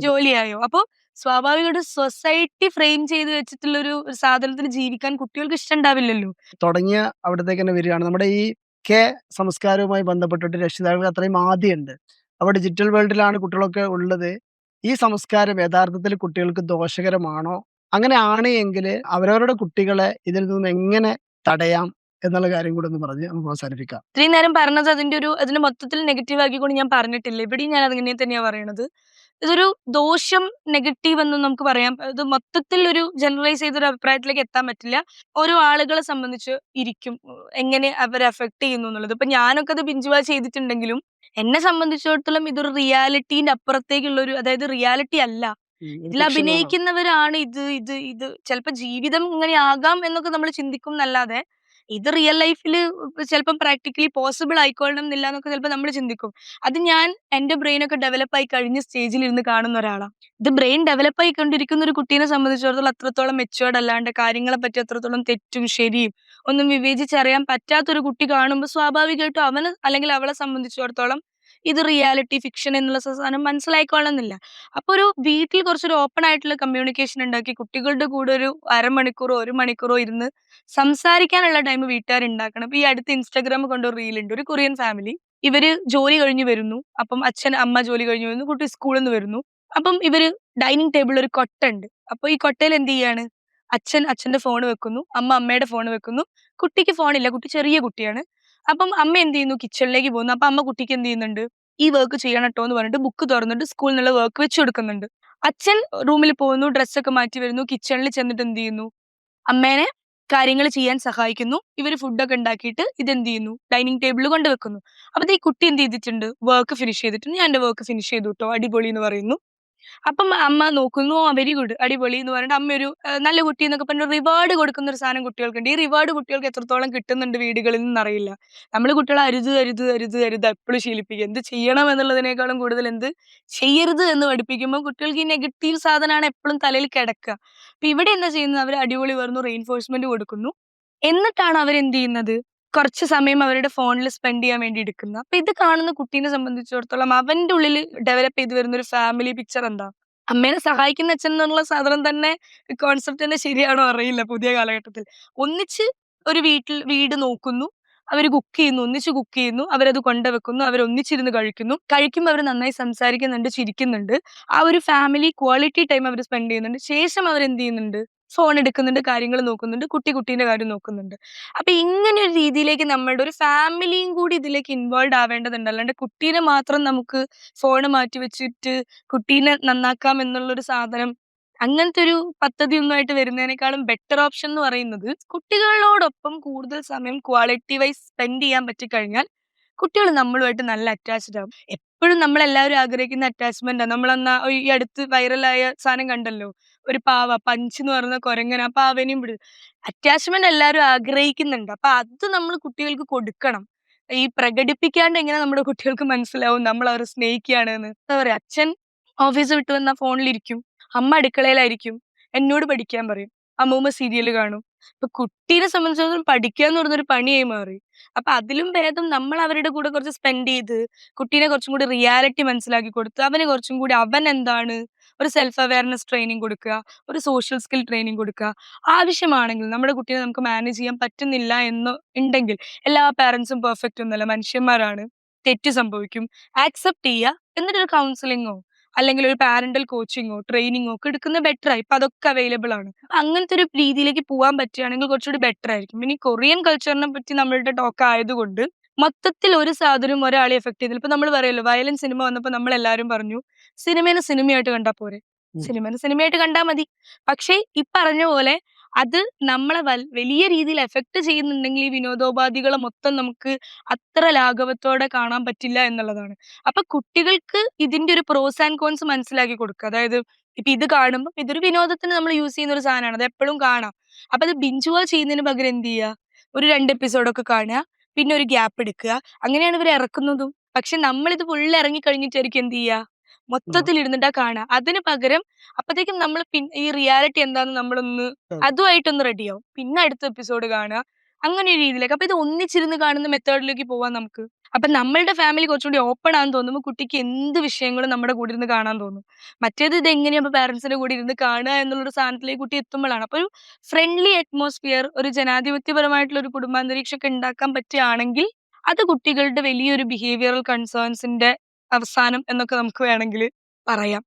ജോലിയായോ? അപ്പൊ സ്വാഭാവികമായിട്ടും സൊസൈറ്റി ഫ്രെയിം ചെയ്ത് വെച്ചിട്ടുള്ള ഒരു സാധനത്തിൽ ജീവിക്കാൻ കുട്ടികൾക്ക് ഇഷ്ടം ഉണ്ടാവില്ലല്ലോ. തുടങ്ങിയ അവിടത്തേക്ക് തന്നെ വരികയാണ്. നമ്മുടെ ഈ സംസ്കാരവുമായി ബന്ധപ്പെട്ടിട്ട് രക്ഷിതാക്കൾക്ക് അത്രയും ആദിയുണ്ട്. അപ്പൊ ഡിജിറ്റൽ വേൾഡിലാണ് കുട്ടികളൊക്കെ ഉള്ളത്. ഈ സംസ്കാരം യഥാർത്ഥത്തിൽ കുട്ടികൾക്ക് ദോഷകരമാണോ? അങ്ങനെ ആണ് എങ്കിൽ അവരവരുടെ കുട്ടികളെ ഇതിൽ നിന്ന് എങ്ങനെ തടയാം എന്നുള്ള കാര്യം കൂടെ ഒന്ന് പറഞ്ഞ് നമുക്ക് അവസാനിപ്പിക്കാം. ഇത്രയും നേരം പറഞ്ഞത് അതിന്റെ മൊത്തത്തിൽ നെഗറ്റീവ് ആക്കിക്കൊണ്ട് ഞാൻ പറഞ്ഞിട്ടില്ല. ഇവിടെയും ഞാൻ അതിങ്ങനെ തന്നെയാ പറയണത്. ഇതൊരു ദോഷം, നെഗറ്റീവ് എന്നും നമുക്ക് പറയാം. ഇത് മൊത്തത്തിൽ ഒരു ജനറലൈസ് ചെയ്തൊരു അഭിപ്രായത്തിലേക്ക് എത്താൻ പറ്റില്ല. ഓരോ ആളുകളെ സംബന്ധിച്ച് ഇരിക്കും എങ്ങനെ അവരെ അഫക്ട് ചെയ്യുന്നു എന്നുള്ളത്. ഇപ്പൊ ഞാനൊക്കെ അത് ബിഞ്ച് വാച്ച് ചെയ്തിട്ടുണ്ടെങ്കിലും എന്നെ സംബന്ധിച്ചിടത്തോളം ഇതൊരു റിയാലിറ്റീന്റെ അപ്പുറത്തേക്കുള്ള ഒരു, അതായത് റിയാലിറ്റി അല്ല. ഇതിൽ അഭിനയിക്കുന്നവരാണ് ഇത് ഇത് ഇത് ചിലപ്പോ ജീവിതം ഇങ്ങനെ ആകാം എന്നൊക്കെ നമ്മൾ ചിന്തിക്കും എന്നല്ലാതെ ഇത് റിയൽ ലൈഫിൽ ചിലപ്പം പ്രാക്ടിക്കലി പോസിബിൾ ആയിക്കൊള്ളണം എന്നില്ല എന്നൊക്കെ ചിലപ്പോൾ നമ്മൾ ചിന്തിക്കും. അത് ഞാൻ എന്റെ ബ്രെയിൻ ഒക്കെ ഡെവലപ്പ് ആയി കഴിഞ്ഞ സ്റ്റേജിൽ ഇരുന്ന് കാണുന്ന ഒരാളാണ്. ഇത് ബ്രെയിൻ ഡെവലപ്പ് ആയിക്കൊണ്ടിരിക്കുന്ന ഒരു കുട്ടീനെ സംബന്ധിച്ചിടത്തോളം അത്രത്തോളം മെച്ചുവേർഡ് അല്ലാണ്ട് കാര്യങ്ങളെ പറ്റി അത്രത്തോളം തെറ്റും ശരിയും ഒന്നും വിവേചിച്ചറിയാൻ പറ്റാത്തൊരു കുട്ടി കാണുമ്പോൾ സ്വാഭാവികമായിട്ടും അവന് അല്ലെങ്കിൽ അവളെ സംബന്ധിച്ചിടത്തോളം ഇത് റിയാലിറ്റി ഫിക്ഷൻ എന്നുള്ള സാധനം മനസ്സിലായിക്കൊള്ളണമെന്നില്ല. അപ്പൊ ഒരു വീട്ടിൽ കുറച്ചൊരു ഓപ്പൺ ആയിട്ടുള്ള കമ്മ്യൂണിക്കേഷൻ ഉണ്ടാക്കി കുട്ടികളുടെ കൂടെ ഒരു അരമണിക്കൂറോ 1 മണിക്കൂറോ ഇരുന്ന് സംസാരിക്കാനുള്ള ടൈം വീട്ടുകാർ ഉണ്ടാക്കണം. ഇപ്പൊ ഈ അടുത്ത് ഇൻസ്റ്റാഗ്രാം കൊണ്ട് ഒരു റീൽ ഉണ്ട്. ഒരു കൊറിയൻ ഫാമിലി, ഇവര് ജോലി കഴിഞ്ഞ് വരുന്നു. അപ്പം അച്ഛൻ അമ്മ ജോലി കഴിഞ്ഞ് വരുന്നു, കുട്ടി സ്കൂളിൽ നിന്ന് വരുന്നു. അപ്പം ഇവര് ഡൈനിങ് ടേബിളിൽ ഒരു കൊട്ട ഉണ്ട്. അപ്പൊ ഈ കൊട്ടയിൽ എന്ത് ചെയ്യാണ്? അച്ഛൻ അച്ഛന്റെ ഫോൺ വെക്കുന്നു, അമ്മ അമ്മയുടെ ഫോൺ വെക്കുന്നു. കുട്ടിക്ക് ഫോണില്ല, കുട്ടി ചെറിയ കുട്ടിയാണ്. അപ്പം അമ്മ എന്ത് ചെയ്യുന്നു? കിച്ചണിലേക്ക് പോകുന്നു. അപ്പൊ അമ്മ കുട്ടിക്ക് എന്ത് ചെയ്യുന്നുണ്ട്? ഈ വർക്ക് ചെയ്യണം ട്ടോ എന്ന് പറഞ്ഞിട്ട് ബുക്ക് തുറന്നിട്ട് സ്കൂളിൽ നിന്നുള്ള വർക്ക് വെച്ച് കൊടുക്കുന്നുണ്ട്. അച്ഛൻ റൂമിൽ പോകുന്നു, ഡ്രസ്സൊക്കെ മാറ്റി വരുന്നു, കിച്ചണിൽ ചെന്നിട്ട് എന്ത് ചെയ്യുന്നു? അമ്മേനെ കാര്യങ്ങൾ ചെയ്യാൻ സഹായിക്കുന്നു. ഇവര് ഫുഡൊക്കെ ഉണ്ടാക്കിയിട്ട് ഇതെന്ത് ചെയ്യുന്നു? ഡൈനിങ് ടേബിളിൽ കൊണ്ടുവെക്കുന്നു. അപ്പൊ ഈ കുട്ടി എന്ത് ചെയ്തിട്ടുണ്ട്? വർക്ക് ഫിനിഷ് ചെയ്തിട്ടുണ്ട്. ഞാൻ എന്റെ വർക്ക് ഫിനിഷ് ചെയ്തു ട്ടോ, അടിപൊളി എന്ന് പറയുന്നു. അപ്പം അമ്മ നോക്കുന്നു, വെരി ഗുഡ്, അടിപൊളി എന്ന് പറഞ്ഞിട്ട് അമ്മ ഒരു നല്ല കുട്ടി എന്നൊക്കെ പറഞ്ഞ് റിവാർഡ് കൊടുക്കുന്ന ഒരു സാധനം കുട്ടികൾക്കുണ്ട്. ഈ റിവാർഡ് കുട്ടികൾക്ക് എത്രത്തോളം കിട്ടുന്നുണ്ട് വീടുകളിൽ നിന്നറിയില്ല. നമ്മൾ കുട്ടികളെ അരുത് അരുത് അരുത് അരുത് എപ്പോഴും ശീലിപ്പിക്കുക. എന്ത് ചെയ്യണം എന്നുള്ളതിനേക്കാളും കൂടുതൽ എന്ത് ചെയ്യരുത് എന്ന് പഠിപ്പിക്കുമ്പോൾ കുട്ടികൾക്ക് ഈ നെഗറ്റീവ് സാധനമാണ് എപ്പോഴും തലയിൽ കിടക്കുക. അപ്പൊ ഇവിടെ എന്താ ചെയ്യുന്നത്? അവർ അടിപൊളി പറഞ്ഞു റെയിൻഫോഴ്സ്മെന്റ് കൊടുക്കുന്നു. എന്നിട്ടാണ് അവരെന്ത് ചെയ്യുന്നത്? കുറച്ച് സമയം അവരുടെ ഫോണിൽ സ്പെൻഡ് ചെയ്യാൻ വേണ്ടി എടുക്കുന്നത്. അപ്പൊ ഇത് കാണുന്ന കുട്ടീനെ സംബന്ധിച്ചിടത്തോളം അവന്റെ ഉള്ളിൽ ഡെവലപ്പ് ചെയ്ത് വരുന്ന ഒരു ഫാമിലി പിക്ചർ എന്താ? അമ്മേനെ സഹായിക്കുന്ന അച്ഛൻ എന്നുള്ള സാധനം തന്നെ, കോൺസെപ്റ്റ് തന്നെ ശരിയാണോ അറിയില്ല പുതിയ കാലഘട്ടത്തിൽ. ഒന്നിച്ച് ഒരു വീട് നോക്കുന്നു, അവർ കുക്ക് ചെയ്യുന്നു, ഒന്നിച്ച് കുക്ക് ചെയ്യുന്നു, അവരത് കൊണ്ടുവെക്കുന്നു, അവർ ഒന്നിച്ചിരുന്ന് കഴിക്കുമ്പോൾ അവർ നന്നായി സംസാരിക്കുന്നുണ്ട്, ചിരിക്കുന്നുണ്ട്. ആ ഒരു ഫാമിലി ക്വാളിറ്റി ടൈം അവർ സ്പെൻഡ് ചെയ്യുന്നുണ്ട്. ശേഷം അവർ എന്ത് ചെയ്യുന്നുണ്ട്? ഫോൺ എടുക്കുന്നുണ്ട്, കാര്യങ്ങൾ നോക്കുന്നുണ്ട്, കുട്ടീന്റെ കാര്യം നോക്കുന്നുണ്ട്. അപ്പൊ ഇങ്ങനെ ഒരു രീതിയിലേക്ക് നമ്മളുടെ ഒരു ഫാമിലിയും കൂടി ഇതിലേക്ക് ഇൻവോൾവ് ആവേണ്ടതുണ്ട്. അല്ലാണ്ട് കുട്ടീനെ മാത്രം നമുക്ക് ഫോണ് മാറ്റി വെച്ചിട്ട് കുട്ടീനെ നന്നാക്കാം എന്നുള്ളൊരു സാധനം, അങ്ങനത്തെ ഒരു പദ്ധതി ഒന്നുമായിട്ട് വരുന്നതിനേക്കാളും ബെറ്റർ ഓപ്ഷൻ എന്ന് പറയുന്നത് കുട്ടികളോടൊപ്പം കൂടുതൽ സമയം ക്വാളിറ്റി വൈസ് സ്പെൻഡ് ചെയ്യാൻ പറ്റിക്കഴിഞ്ഞാൽ കുട്ടികൾ നമ്മളുമായിട്ട് നല്ല അറ്റാച്ച്ഡ് ആവും. എപ്പോഴും നമ്മളെല്ലാവരും ആഗ്രഹിക്കുന്ന അറ്റാച്ച്മെന്റാ. നമ്മളന്നാ ഈ അടുത്ത് വൈറലായ സാധനം കണ്ടല്ലോ, ഒരു പാവ പഞ്ച് എന്ന് പറയുന്ന കുരങ്ങൻ, ആ പാവനെയും അറ്റാച്ച്മെന്റ് എല്ലാവരും ആഗ്രഹിക്കുന്നുണ്ട്. അപ്പൊ അത് നമ്മൾ കുട്ടികൾക്ക് കൊടുക്കണം. ഈ പ്രകടിപ്പിക്കാണ്ട് എങ്ങനെ നമ്മുടെ കുട്ടികൾക്ക് മനസ്സിലാവും നമ്മൾ അവരെ സ്നേഹിക്കുകയാണ് എന്ന്? എന്താ പറയാ, അച്ഛൻ ഓഫീസ് വിട്ട് വന്നാൽ ഫോണിലിരിക്കും, അമ്മ അടുക്കളയിലായിരിക്കും, എന്നോട് പഠിക്കാൻ പറയും, അമ്മൂമ്മ സീരിയൽ കാണും. ഇപ്പൊ കുട്ടീനെ സംബന്ധിച്ചിടത്തോളം പഠിക്കുക എന്ന് പറയുന്നൊരു പണിയായി മാറി. അപ്പൊ അതിലും ഭേദം നമ്മൾ അവരുടെ കൂടെ കുറച്ച് സ്പെൻഡ് ചെയ്ത് കുട്ടീനെ കുറച്ചും കൂടി റിയാലിറ്റി മനസ്സിലാക്കി കൊടുത്ത് അവന് കുറച്ചും കൂടി അവൻ എന്താണ് ഒരു സെൽഫ് അവയർനെസ് ട്രെയിനിങ് കൊടുക്കുക, ഒരു സോഷ്യൽ സ്കിൽ ട്രെയിനിങ് കൊടുക്കുക. ആവശ്യമാണെങ്കിൽ നമ്മുടെ കുട്ടീനെ നമുക്ക് മാനേജ് ചെയ്യാൻ പറ്റുന്നില്ല എന്ന് ഉണ്ടെങ്കിൽ, എല്ലാ പാരന്റ്സും പെർഫെക്റ്റ് ഒന്നുമല്ല, മനുഷ്യന്മാരാണ്, തെറ്റ് സംഭവിക്കും, ആക്സെപ്റ്റ് ചെയ്യുക. എന്നിട്ടൊരു കൗൺസിലിങ്ങോ അല്ലെങ്കിൽ ഒരു പാരന്റൽ കോച്ചിങ്ങോ ട്രെയിനിങ്ങോ ഒക്കെ എടുക്കുന്നത് ബെറ്റർ ആയി. ഇപ്പൊ അതൊക്കെ അവൈലബിൾ ആണ്. അപ്പൊ അങ്ങനത്തെ ഒരു രീതിയിലേക്ക് പോകാൻ പറ്റുകയാണെങ്കിൽ കുറച്ചുകൂടി ബെറ്റർ ആയിരിക്കും. ഇനി കൊറിയൻ കൾച്ചറിനെ പറ്റി നമ്മളുടെ ടോക്ക് ആയതുകൊണ്ട് മൊത്തത്തിൽ ഒരു സാധനവും ഒരാളെ എഫക്ട് ചെയ്തില്ല. ഇപ്പൊ നമ്മൾ പറയല്ലോ, വയലന്റ് സിനിമ വന്നപ്പോ നമ്മൾ എല്ലാവരും പറഞ്ഞു സിനിമേനെ സിനിമയായിട്ട് കണ്ടാ പോരെ, ഉം. സിനിമേനെ സിനിമയായിട്ട് കണ്ടാ മതി. പക്ഷേ ഈ പറഞ്ഞ പോലെ അത് നമ്മളെ വലിയ രീതിയിൽ എഫക്ട് ചെയ്യുന്നുണ്ടെങ്കിൽ ഈ വിനോദോപാധികളെ മൊത്തം നമുക്ക് അത്ര ലാഘവത്തോടെ കാണാൻ പറ്റില്ല എന്നുള്ളതാണ്. അപ്പൊ കുട്ടികൾക്ക് ഇതിന്റെ ഒരു പ്രോസ് ആൻഡ് കോൺസ് മനസ്സിലാക്കി കൊടുക്കുക. അതായത് ഇപ്പൊ ഇത് കാണുമ്പോൾ ഇതൊരു വിനോദത്തിന് നമ്മൾ യൂസ് ചെയ്യുന്ന ഒരു സാധനമാണ്, അത് എപ്പോഴും കാണാം. അപ്പൊ അത് ബിഞ്ച് വാച്ച് ചെയ്യുന്നതിന് പകരം എന്ത് ചെയ്യുക, ഒരു 2 എപ്പിസോഡൊക്കെ കാണുക, പിന്നെ ഒരു ഗ്യാപ്പ് എടുക്കുക. അങ്ങനെയാണ് ഇവർ ഇറക്കുന്നതും. പക്ഷെ നമ്മളിത് ഫുള്ള് ഇറങ്ങി കഴിഞ്ഞിട്ടായിരിക്കും എന്ത് ചെയ്യുക, ആ. മൊത്തത്തിൽ ഇരുന്നിട്ടാ കാണുക. അതിന് പകരം അപ്പത്തേക്കും നമ്മൾ ഈ റിയാലിറ്റി എന്താന്ന് നമ്മളൊന്ന് അതുമായിട്ടൊന്ന് റെഡിയാവും. പിന്നെ അടുത്ത എപ്പിസോഡ് കാണുക. അങ്ങനെ ഒരു രീതിയിലേക്ക്. അപ്പൊ ഇത് ഒന്നിച്ചിരുന്ന് കാണുന്ന മെത്തേഡിലേക്ക് പോവാം നമുക്ക്. അപ്പൊ നമ്മളുടെ ഫാമിലി കുറച്ചുകൂടി ഓപ്പൺ ആണെന്ന് തോന്നുമ്പോൾ കുട്ടിക്ക് എന്ത് വിഷയങ്ങളും നമ്മുടെ കൂടെ ഇരുന്ന് കാണാൻ തോന്നും. മറ്റേത് ഇത് എങ്ങനെയാ പാരന്റ്സിന്റെ കൂടെ ഇരുന്ന് കാണുക എന്നുള്ളൊരു സാധനത്തിലേക്ക് കുട്ടി എത്തുമ്പോഴാണ്. അപ്പൊ ഒരു ഫ്രണ്ട്ലി അറ്റ്മോസ്ഫിയർ, ഒരു ജനാധിപത്യപരമായിട്ടുള്ള ഒരു കുടുംബാന്തരീക്ഷം ഒക്കെ ഉണ്ടാക്കാൻ പറ്റുകയാണെങ്കിൽ അത് കുട്ടികളുടെ വലിയൊരു ബിഹേവിയറൽ കൺസേൺസിന്റെ അവസാനം എന്നൊക്കെ നമുക്ക് വേണമെങ്കിൽ പറയാം.